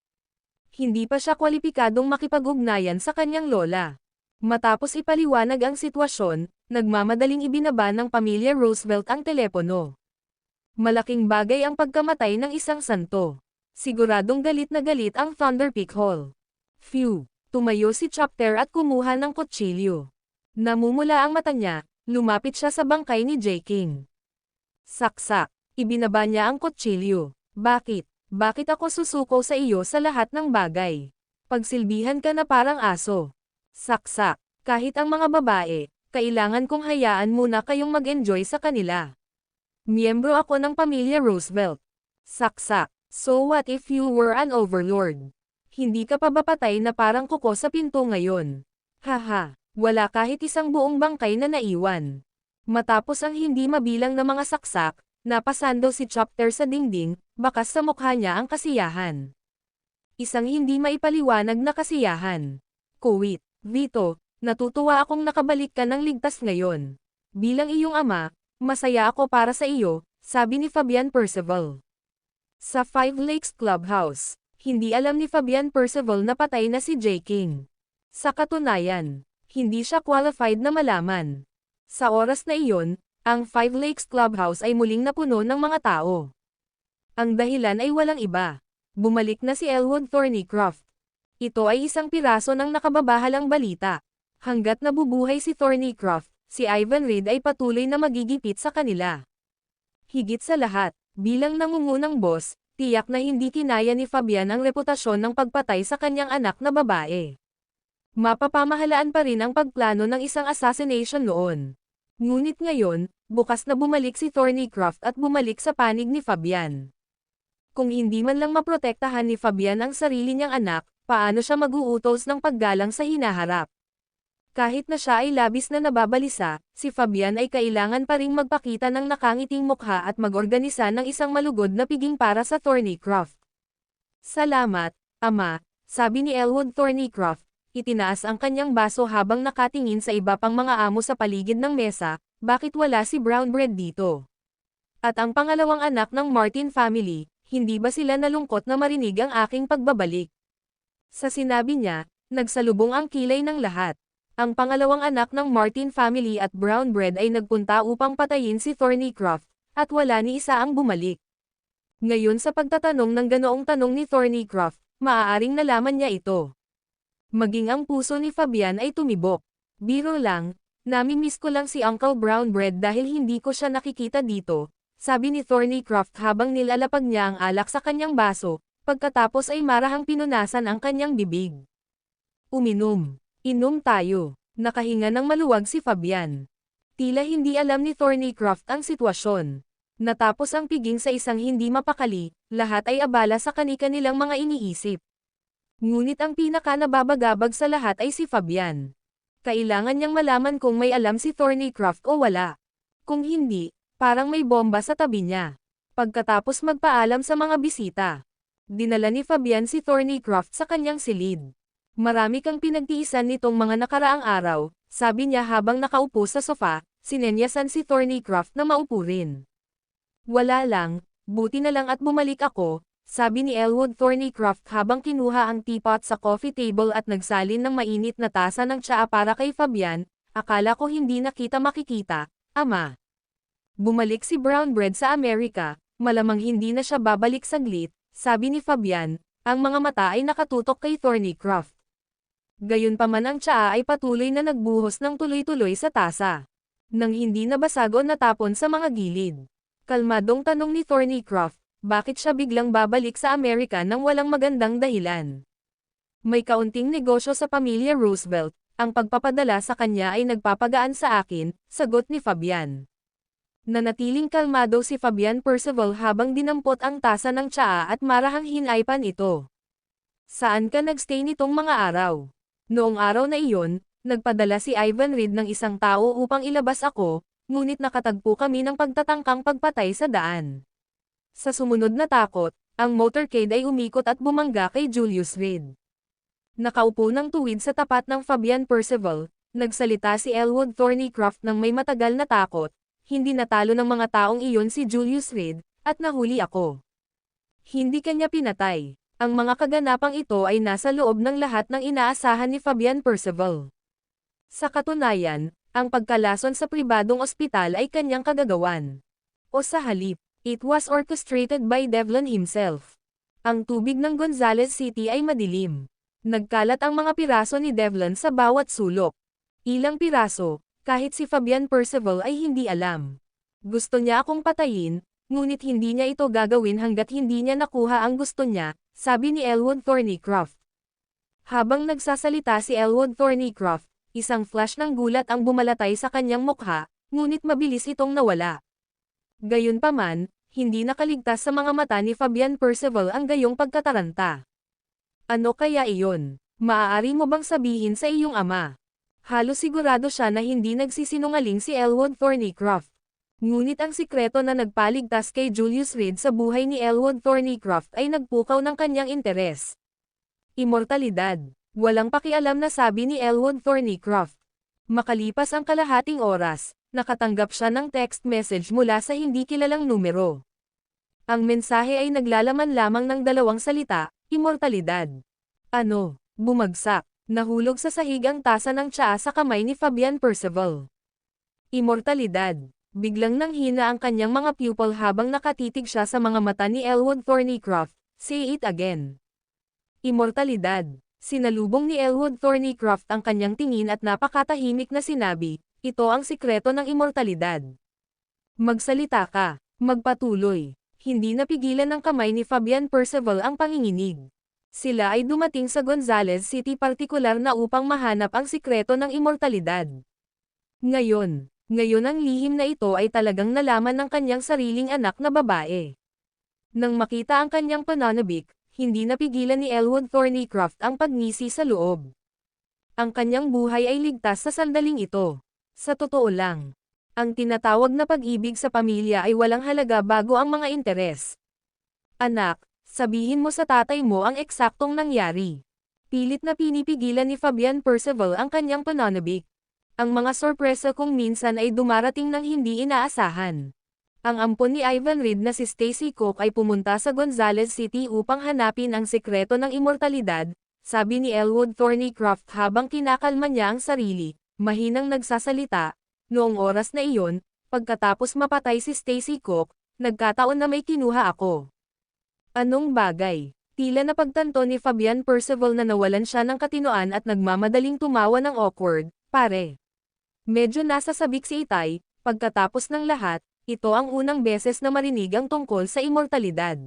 Hindi pa siya kwalipikadong makipag-ugnayan sa kanyang lola. Matapos ipaliwanag ang sitwasyon, nagmamadaling ibinaba ng pamilya Roosevelt ang telepono. Malaking bagay ang pagkamatay ng isang santo. Siguradong galit na galit ang Thunder Peak Hall. Phew! Tumayo si Chopper at kumuha ng kutsilyo. Namumula ang mata niya, lumapit siya sa bangkay ni J. King. Saksak! Ibinaba niya ang kutsilyo. Bakit? Bakit ako susuko sa iyo sa lahat ng bagay? Pagsilbihan ka na parang aso. Saksak! Kahit ang mga babae, kailangan kong hayaan muna kayong mag-enjoy sa kanila. Miyembro ako ng pamilya Roosevelt. Saksak! So what if you were an overlord? Hindi ka pa ba patay na parang kuko sa pinto ngayon? Haha! Wala kahit isang buong bangkay na naiwan. Matapos ang hindi mabilang na mga saksak, napasando si Chopper sa dingding, bakas sa mukha niya ang kasiyahan. Isang hindi maipaliwanag na kasiyahan. Kuwit, Vito, natutuwa akong nakabalik ka ng ligtas ngayon. Bilang iyong ama, masaya ako para sa iyo, sabi ni Fabian Percival. Sa Five Lakes Clubhouse, hindi alam ni Fabian Percival na patay na si J. King. Sa katunayan, hindi siya qualified na malaman. Sa oras na iyon, ang Five Lakes Clubhouse ay muling napuno ng mga tao. Ang dahilan ay walang iba. Bumalik na si Elwood Thornycroft. Ito ay isang piraso ng nakababahalang balita. Hanggat nabubuhay si Thornycroft, si Ivan Reed ay patuloy na magigipit sa kanila. Higit sa lahat, bilang nangungunang boss, tiyak na hindi kinaya ni Fabian ang reputasyon ng pagpatay sa kanyang anak na babae. Mapapamahalaan pa rin ang pagplano ng isang assassination noon. Ngunit ngayon, bukas na bumalik si Thornycroft at bumalik sa panig ni Fabian. Kung hindi man lang maprotektahan ni Fabian ang sarili niyang anak, paano siya mag-uutos ng paggalang sa hinaharap? Kahit na siya ay labis na nababalisa, si Fabian ay kailangan pa ring magpakita ng nakangiting mukha at mag-organisa ng isang malugod na piging para sa Thornycroft. Salamat, Ama, sabi ni Elwood Thornycroft, itinaas ang kanyang baso habang nakatingin sa iba pang mga amo sa paligid ng mesa, bakit wala si Brown Bread dito? At ang pangalawang anak ng Martin family, hindi ba sila nalungkot na marinig ang aking pagbabalik? Sa sinabi niya, nagsalubong ang kilay ng lahat. Ang pangalawang anak ng Martin family at Brown Bread ay nagpunta upang patayin si Thornycroft, at wala ni isa ang bumalik. Ngayon sa pagtatanong ng ganoong tanong ni Thornycroft, maaaring nalaman niya ito. Maging ang puso ni Fabian ay tumibok. Biro lang, nami-miss ko lang si Uncle Brown Bread dahil hindi ko siya nakikita dito, sabi ni Thornycroft habang nilalapag niya ang alak sa kanyang baso, pagkatapos ay marahang pinunasan ang kanyang bibig. Uminom. Inom tayo. Nakahinga ng maluwag si Fabian. Tila hindi alam ni Thornycroft ang sitwasyon. Natapos ang piging sa isang hindi mapakali, lahat ay abala sa kani-kanilang mga iniisip. Ngunit ang pinaka-nababagabag sa lahat ay si Fabian. Kailangan niyang malaman kung may alam si Thornycroft o wala. Kung hindi, parang may bomba sa tabi niya. Pagkatapos magpaalam sa mga bisita, dinala ni Fabian si Thornycroft sa kanyang silid. Marami kang pinagtiisan nitong mga nakaraang araw, sabi niya habang nakaupo sa sofa, sinenyasan si Thornycroft na maupo rin. Wala lang, buti na lang at bumalik ako, sabi ni Elwood Thornycroft habang kinuha ang teapot sa coffee table at nagsalin ng mainit na tasa ng tsaa para kay Fabian, akala ko hindi na kita makikita, Ama. Bumalik si Brown Bread sa Amerika, malamang hindi na siya babalik saglit, sabi ni Fabian, ang mga mata ay nakatutok kay Thornycroft. Gayunpaman ang tsaa ay patuloy na nagbuhos ng tuloy-tuloy sa tasa. Nang hindi nabasag o natapon sa mga gilid. Kalmadong tanong ni Thornycroft, bakit siya biglang babalik sa Amerika nang walang magandang dahilan? May kaunting negosyo sa pamilya Roosevelt, ang pagpapadala sa kanya ay nagpapagaan sa akin, sagot ni Fabian. Nanatiling kalmado si Fabian Percival habang dinampot ang tasa ng tsaa at marahang hinaypan ito. Saan ka nagstay nitong mga araw? Noong araw na iyon, nagpadala si Ivan Reed ng isang tao upang ilabas ako, ngunit nakatagpo kami ng pagtatangkang pagpatay sa daan. Sa sumunod na takot, ang motorcade ay umikot at bumangga kay Julius Reed. Nakaupo ng tuwid sa tapat ng Fabian Percival, nagsalita si Elwood Thornycroft ng may matagal na takot, hindi natalo ng mga taong iyon si Julius Reed, at nahuli ako. Hindi kanya pinatay. Ang mga kaganapang ito ay nasa loob ng lahat ng inaasahan ni Fabian Percival. Sa katunayan, ang pagkalason sa pribadong ospital ay kanyang kagagawan. O sa halip, it was orchestrated by Devlin himself. Ang tubig ng Gonzales City ay madilim. Nagkalat ang mga piraso ni Devlin sa bawat sulok. Ilang piraso, kahit si Fabian Percival ay hindi alam. Gusto niya akong patayin, ngunit hindi niya ito gagawin hanggat hindi niya nakuha ang gusto niya, sabi ni Elwood Thornycroft. Habang nagsasalita si Elwood Thornycroft, isang flash ng gulat ang bumalatay sa kanyang mukha, ngunit mabilis itong nawala. Gayunpaman, hindi nakaligtas sa mga mata ni Fabian Percival ang gayong pagkataranta. Ano kaya iyon? Maaari mo bang sabihin sa iyong ama? Halos sigurado siya na hindi nagsisinungaling si Elwood Thornycroft. Ngunit ang sikreto na nagpaligtas kay Julius Reed sa buhay ni Elwood Thornycroft ay nagpukaw ng kanyang interes. Immortalidad. Walang pakialam na sabi ni Elwood Thornycroft. Makalipas ang kalahating oras, nakatanggap siya ng text message mula sa hindi kilalang numero. Ang mensahe ay naglalaman lamang ng dalawang salita, immortalidad. Ano? Bumagsak. Nahulog sa sahig ang tasa ng tsaa sa kamay ni Fabian Percival. Immortalidad. Biglang nanghina ang kanyang mga pupil habang nakatitig siya sa mga mata ni Elwood Thornycroft. Say it again. Immortalidad. Sinalubong ni Elwood Thornycroft ang kanyang tingin at napakatahimik na sinabi, ito ang sikreto ng immortalidad. Magsalita ka. Magpatuloy. Hindi napigilan ng kamay ni Fabian Percival ang panginginig. Sila ay dumating sa Gonzales City partikular na upang mahanap ang sikreto ng immortalidad. Ngayon ang lihim na ito ay talagang nalaman ng kanyang sariling anak na babae. Nang makita ang kanyang pananabik, hindi napigilan ni Elwood Thornycroft ang pagngisi sa loob. Ang kanyang buhay ay ligtas sa sandaling ito. Sa totoo lang, ang tinatawag na pag-ibig sa pamilya ay walang halaga bago ang mga interes. Anak, sabihin mo sa tatay mo ang eksaktong nangyari. Pilit na pinipigilan ni Fabian Percival ang kanyang pananabik. Ang mga sorpresa kung minsan ay dumarating ng hindi inaasahan. Ang ampon ni Ivan Reid na si Stacy Cook ay pumunta sa Gonzales City upang hanapin ang sekreto ng immortalidad, sabi ni Elwood Thornycroft habang kinakalma niya ang sarili, mahinang nagsasalita. Noong oras na iyon, pagkatapos mapatay si Stacy Cook, nagkataon na may kinuha ako. Anong bagay? Tila napagtanto ni Fabian Percival na nawalan siya ng katinoan at nagmamadaling tumawa ng awkward, pare. Medyo nasasabik si Itay, pagkatapos ng lahat, ito ang unang beses na marinig ang tungkol sa immortalidad.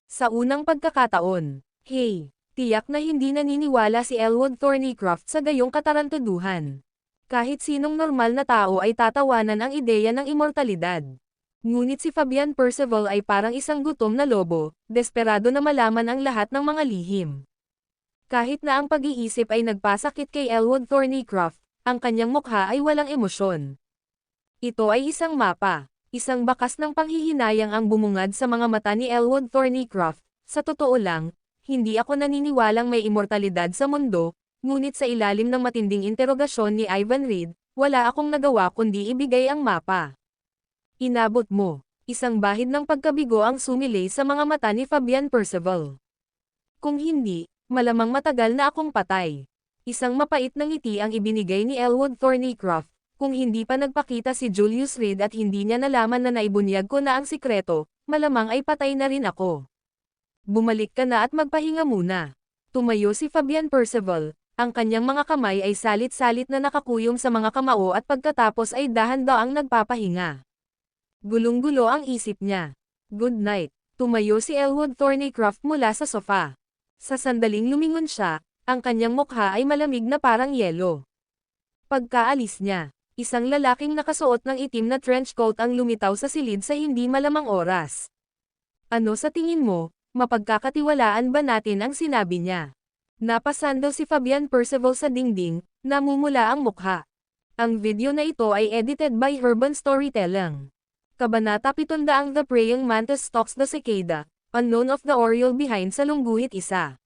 Sa unang pagkakataon, hey, tiyak na hindi naniniwala si Elwood Thornycroft sa gayong katarantaduhan. Kahit sinong normal na tao ay tatawanan ang ideya ng immortalidad. Ngunit si Fabian Percival ay parang isang gutom na lobo, desperado na malaman ang lahat ng mga lihim. Kahit na ang pag-iisip ay nagpasakit kay Elwood Thornycroft, ang kanyang mukha ay walang emosyon. Ito ay isang mapa, isang bakas ng panghihinayang ang bumungad sa mga mata ni Elwood Thornycroft. Sa totoo lang, hindi ako naniniwalang may immortalidad sa mundo, ngunit sa ilalim ng matinding interogasyon ni Ivan Reid, wala akong nagawa kundi ibigay ang mapa. Inabot mo. Isang bahid ng pagkabigo ang sumilay sa mga mata ni Fabian Percival. Kung hindi, malamang matagal na akong patay. Isang mapait na ngiti ang ibinigay ni Elwood Thornycroft. Kung hindi pa nagpakita si Julius Reid at hindi niya nalaman na naibunyag ko na ang sikreto, malamang ay patay na rin ako. Bumalik ka na at magpahinga muna. Tumayo si Fabian Percival, ang kanyang mga kamay ay salit-salit na nakakuyom sa mga kamao at pagkatapos ay dahan-daang nagpapahinga. Gulong-gulo ang isip niya. Good night. Tumayo si Elwood Thornycroft mula sa sofa. Sa sandaling lumingon siya, ang kanyang mukha ay malamig na parang yelo. Pagkaalis niya, isang lalaking nakasuot ng itim na trench coat ang lumitaw sa silid sa hindi malamang oras. Ano sa tingin mo, mapagkakatiwalaan ba natin ang sinabi niya? Napasando si Fabian Percival sa dingding, namumula ang mukha. Ang video na ito ay edited by Urban Storytelling. Kabanata 700 The Praying Mantis Stalks the Cicada, Unknown of the Oriole Behind sa Lungguhit Isa.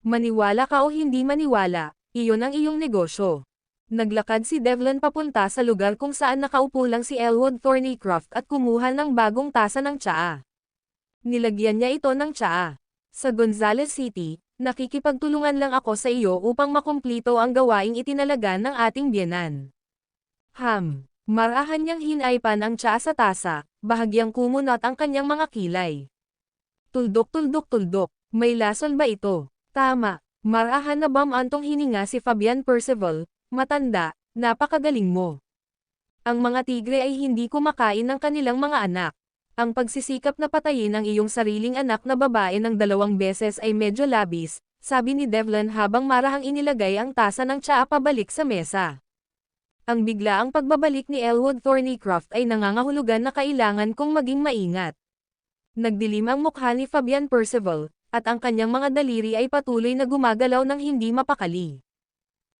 Maniwala ka o hindi maniwala, iyon ang iyong negosyo. Naglakad si Devlin papunta sa lugar kung saan nakaupo lang si Elwood Thornycroft at kumuha ng bagong tasa ng tsaa. Nilagyan niya ito ng tsaa. Sa Gonzales City, nakikipagtulungan lang ako sa iyo upang makumplito ang gawaing itinalaga ng ating biyenan. Marahan niyang hinaypan ang tsaa sa tasa, bahagyang kumunot ang kanyang mga kilay. Tuldok, may lason ba ito? Tama, marahan na antong hininga si Fabian Percival, matanda, napakagaling mo. Ang mga tigre ay hindi kumakain ng kanilang mga anak. Ang pagsisikap na patayin ang iyong sariling anak na babae ng 2 beses ay medyo labis, sabi ni Devlin habang marahang inilagay ang tasa ng tsaa pabalik sa mesa. Ang biglaang pagbabalik ni Elwood Thornycroft ay nangangahulugan na kailangan kong maging maingat. Nagdilim ang mukha ni Fabian Percival, at ang kanyang mga daliri ay patuloy na gumagalaw ng hindi mapakali.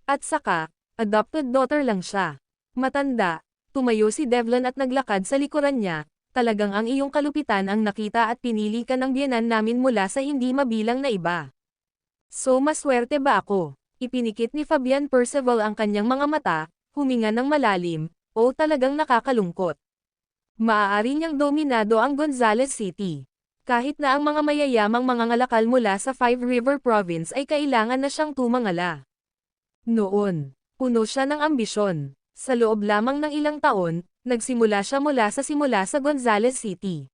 At saka, adopted daughter lang siya. Matanda, tumayo si Devlin at naglakad sa likuran niya, talagang ang iyong kalupitan ang nakita at pinili ka ng biyenan namin mula sa hindi mabilang na iba. So maswerte ba ako? Ipinikit ni Fabian Percival ang kanyang mga mata, huminga ng malalim, o talagang nakakalungkot. Maaari niyang dominado ang Gonzales City. Kahit na ang mga mayayamang mangangalakal mula sa Five River Province ay kailangan na siyang tumangala. Noon, puno siya ng ambisyon. Sa loob lamang ng ilang taon, nagsimula siya mula sa Gonzales City.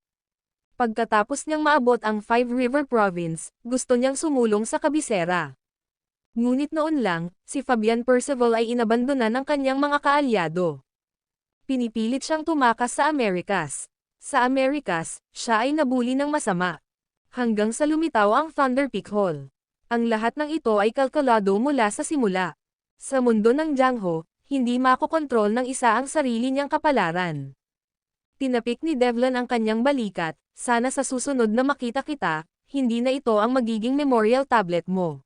Pagkatapos niyang maabot ang Five River Province, gusto niyang sumulong sa kabisera. Ngunit noon lang, si Fabian Percival ay inabandona ng kanyang mga kaalyado. Pinipilit siyang tumakas sa Amerikas. Sa Amerikas, siya ay nabuli ng masama. Hanggang sa lumitaw ang Thunder Peak Hall. Ang lahat ng ito ay kalkulado mula sa simula. Sa mundo ng Jiangho, hindi makokontrol ng isa ang sarili niyang kapalaran. Tinapik ni Devlin ang kanyang balikat, sana sa susunod na makita kita, hindi na ito ang magiging memorial tablet mo.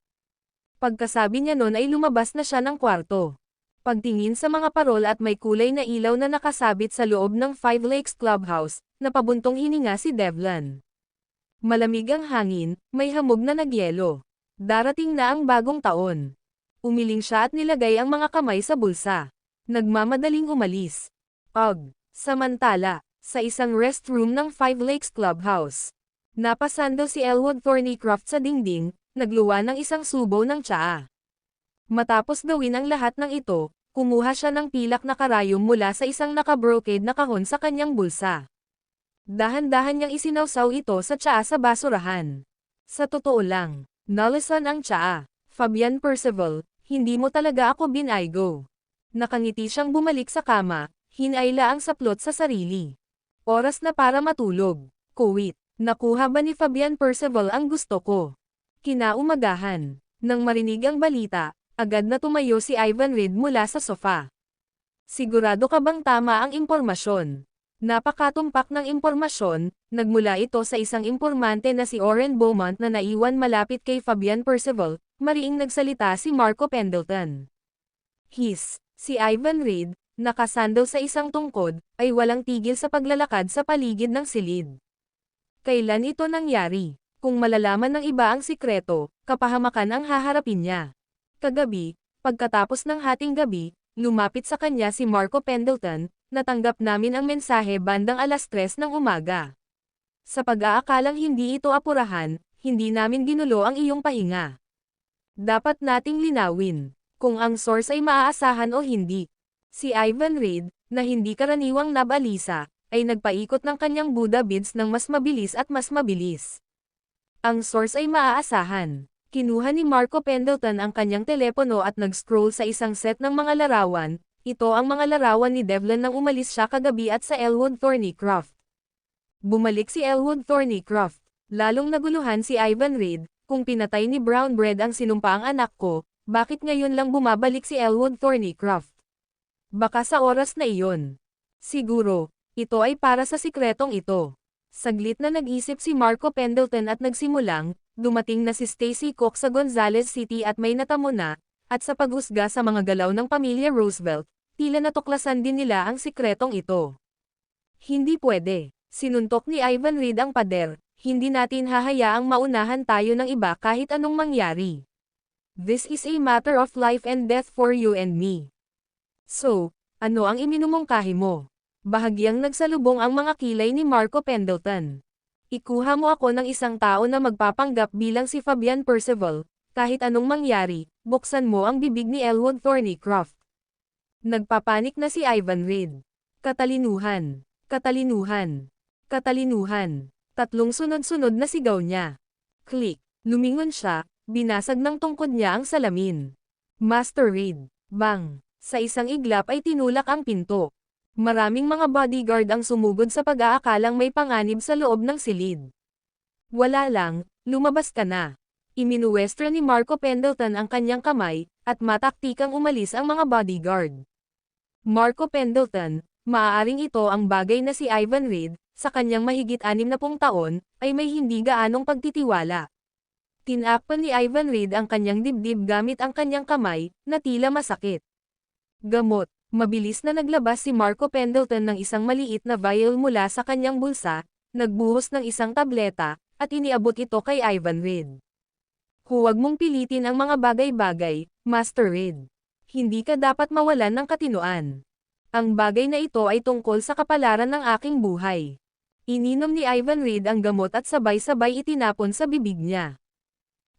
Pagkasabi niya nun ay lumabas na siya ng kwarto. Pagtingin sa mga parol at may kulay na ilaw na nakasabit sa loob ng Five Lakes Clubhouse, napabuntong hininga si Devlin. Malamig ang hangin, may hamog na nagyelo. Darating na ang bagong taon. Umiling siya at nilagay ang mga kamay sa bulsa. Nagmamadaling umalis. Samantala, sa isang restroom ng Five Lakes Clubhouse. Napasando si Elwood Thornycroft sa dingding, nagluwa ng isang subo ng tsaa. Matapos gawin ang lahat ng ito, kumuha siya ng pilak na karayom mula sa isang naka-brocade na kahon sa kanyang bulsa. Dahan-dahan niyang isinawsaw ito sa tsaa sa basurahan. Sa totoo lang, nalasan ang tsaa. Fabian Percival, hindi mo talaga ako binaygo. Nakangiti siyang bumalik sa kama, hinayla ang saplot sa sarili. Oras na para matulog. Kuwit. Nakuha ba ni Fabian Percival ang gusto ko? Kinaumagahan. Nang marinig ang balita, agad na tumayo si Ivan Reid mula sa sofa. Sigurado ka bang tama ang impormasyon? Napakatumpak ng impormasyon, nagmula ito sa isang impormante na si Oren Beaumont na naiwan malapit kay Fabian Percival, mariing nagsalita si Marco Pendleton. Si Ivan Reid, nakasandal sa isang tungkod, ay walang tigil sa paglalakad sa paligid ng silid. Kailan ito nangyari? Kung malalaman ng iba ang sikreto, kapahamakan ang haharapin niya. Kagabi, pagkatapos ng hating gabi, lumapit sa kanya si Marco Pendleton, natanggap namin ang mensahe bandang 3:00 ng umaga. Sa pag-aakalang hindi ito apurahan, hindi namin ginulo ang iyong pahinga. Dapat nating linawin, kung ang source ay maaasahan o hindi. Si Ivan Reid, na hindi karaniwang nabalisa, ay nagpaikot ng kanyang Buddha beads ng mas mabilis at mas mabilis. Ang source ay maaasahan. Kinuha ni Marco Pendleton ang kanyang telepono at nag-scroll sa isang set ng mga larawan. Ito ang mga larawan ni Devlin nang umalis siya kagabi at sa Elwood Thornycroft. Bumalik si Elwood Thornycroft. Lalong naguluhan si Ivan Reid, kung pinatay ni Brown Bread ang sinumpaang anak ko, bakit ngayon lang bumabalik si Elwood Thornycroft? Baka sa oras na iyon. Siguro, ito ay para sa sikretong ito. Saglit na nag-isip si Marco Pendleton at nagsimulang, dumating na si Stacy Cook sa Gonzales City at may natamo na, at sa paghusga sa mga galaw ng pamilya Roosevelt, tila natuklasan din nila ang sikretong ito. Hindi pwede. Sinuntok ni Ivan Reid ang pader, hindi natin hahayaang maunahan tayo ng iba kahit anong mangyari. This is a matter of life and death for you and me. So, ano ang iminumungkahi mo? Bahagyang nagsalubong ang mga kilay ni Marco Pendleton. Ikuha mo ako ng isang tao na magpapanggap bilang si Fabian Percival, kahit anong mangyari, buksan mo ang bibig ni Elwood Thornycroft. Nagpapanik na si Ivan Reid. Katalinuhan. Katalinuhan. Katalinuhan. Tatlong sunod-sunod na sigaw niya. Click. Lumingon siya, binasag ng tungkod niya ang salamin. Master Reid. Bang. Sa isang iglap ay tinulak ang pinto. Maraming mga bodyguard ang sumugod sa pag-aakalang may panganib sa loob ng silid. Wala lang, lumabas ka na. Iminuwestra ni Marco Pendleton ang kanyang kamay, at mataktikang umalis ang mga bodyguard. Marco Pendleton, maaaring ito ang bagay na si Ivan Reid, sa kanyang mahigit 60 taon, ay may hindi gaanong pagtitiwala. Tinakpan ni Ivan Reid ang kanyang dibdib gamit ang kanyang kamay, na tila masakit. Gamot. Mabilis na naglabas si Marco Pendleton ng isang maliit na vial mula sa kanyang bulsa, nagbuhos ng isang tableta, at iniabot ito kay Ivan Reid. Huwag mong pilitin ang mga bagay-bagay, Master Reid. Hindi ka dapat mawalan ng katinoan. Ang bagay na ito ay tungkol sa kapalaran ng aking buhay. Ininom ni Ivan Reid ang gamot at sabay-sabay itinapon sa bibig niya.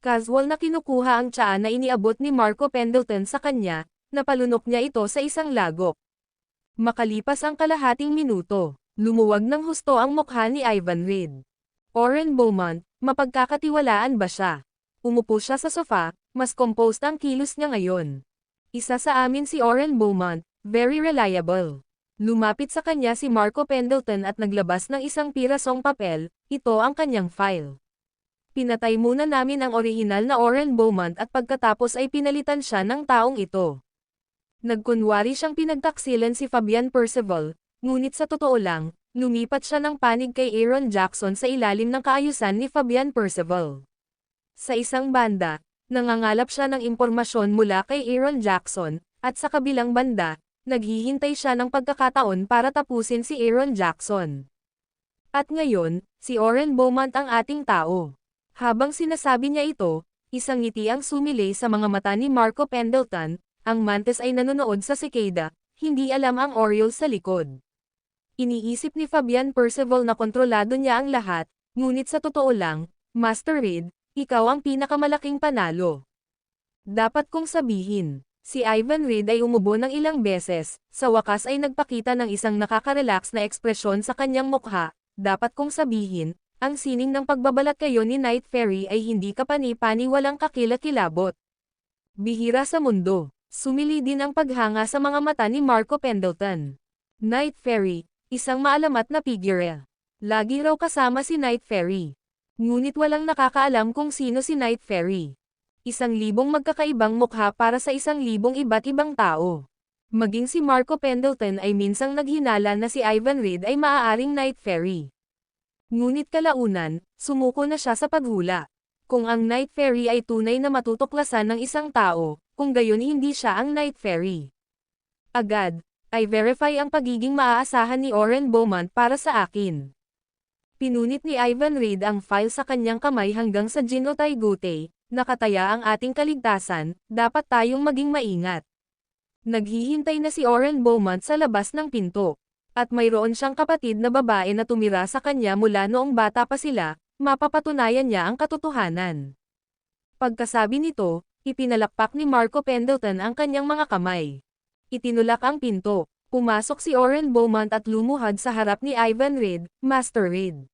Casual na kinukuha ang tsaa na iniabot ni Marco Pendleton sa kanya, napalunok niya ito sa isang lagok. Makalipas ang kalahating minuto, lumuwag ng husto ang mukha ni Ivan Reid. Oren Beaumont, mapagkakatiwalaan ba siya? Umupo siya sa sofa, mas composed ang kilos niya ngayon. Isa sa amin si Oren Beaumont, very reliable. Lumapit sa kanya si Marco Pendleton at naglabas ng isang pirasong papel, ito ang kanyang file. Pinatay muna namin ang orihinal na Oren Beaumont at pagkatapos ay pinalitan siya ng taong ito. Nagkunwari siyang pinagtaksilan si Fabian Percival, ngunit sa totoo lang, lumipat siya ng panig kay Aaron Jackson sa ilalim ng kaayusan ni Fabian Percival. Sa isang banda, Nangangalap siya ng impormasyon mula kay Aaron Jackson, at sa kabilang banda, naghihintay siya ng pagkakataon para tapusin si Aaron Jackson. At ngayon, si Oren Beaumont ang ating tao. Habang sinasabi niya ito, isang ngiti ang sumilay sa mga mata ni Marco Pendleton, ang mantis ay nanonood sa cicada, hindi alam ang Oriole sa likod. Iniisip ni Fabian Percival na kontrolado niya ang lahat, ngunit sa totoo lang, Master Reed, ikaw ang pinakamalaking panalo. Dapat kong sabihin, si Ivan Reed ay umubo ng ilang beses, sa wakas ay nagpakita ng isang nakaka-relax na ekspresyon sa kanyang mukha. Dapat kong sabihin, ang sining ng pagbabalat kayo ni Night Fairy ay hindi kapani-pani walang kakilakilabot. Bihira sa mundo, sumili din ang paghanga sa mga mata ni Marco Pendleton. Night Fairy, isang maalamat na figure. Lagi raw kasama si Night Fairy. Ngunit walang nakakaalam kung sino si Night Fairy. 1,000 magkakaibang mukha para sa 1,000 iba't ibang tao. Maging si Marco Pendleton ay minsang naghinala na si Ivan Reed ay maaaring Night Fairy. Ngunit kalaunan, sumuko na siya sa paghula. Kung ang Night Fairy ay tunay na matutuklasan ng isang tao, kung gayon hindi siya ang Night Fairy. Agad, ay verify ang pagiging maaasahan ni Oren Beaumont para sa akin. Pinunit ni Ivan Reed ang file sa kanyang kamay hanggang sa Jinotay Gute, nakataya ang ating kaligtasan, dapat tayong maging maingat. Naghihintay na si Oren Beaumont sa labas ng pinto. At mayroon siyang kapatid na babae na tumira sa kanya mula noong bata pa sila, mapapatunayan niya ang katotohanan. Pagkasabi nito, ipinalakpak ni Marco Pendleton ang kanyang mga kamay. Itinulak ang pinto. Pumasok si Oren Beaumont at lumuhad sa harap ni Ivan Reed, Master Reed.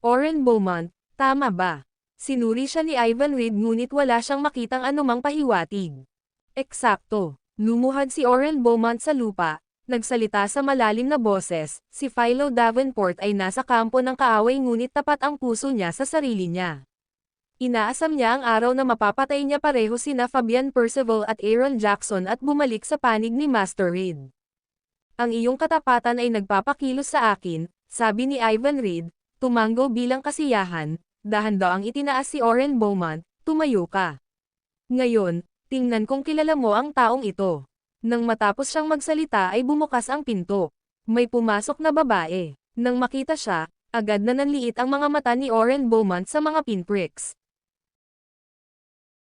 Oren Beaumont, tama ba? Sinuri siya ni Ivan Reed ngunit wala siyang makitang anumang pahiwatig. Eksakto. Lumuhad si Oren Beaumont sa lupa, nagsalita sa malalim na boses, si Philo Davenport ay nasa kampo ng kaaway ngunit tapat ang puso niya sa sarili niya. Inaasam niya ang araw na mapapatay niya pareho sina Fabian Percival at Aaron Jackson at bumalik sa panig ni Master Reed. Ang iyong katapatan ay nagpapakilos sa akin, sabi ni Ivan Reed, tumango bilang kasiyahan, dahan-daang itinaas si Oren Beaumont, tumayo ka. Ngayon, tingnan kung kilala mo ang taong ito. Nang matapos siyang magsalita ay bumukas ang pinto. May pumasok na babae. Nang makita siya, agad na nanliit ang mga mata ni Oren Beaumont sa mga pinpricks.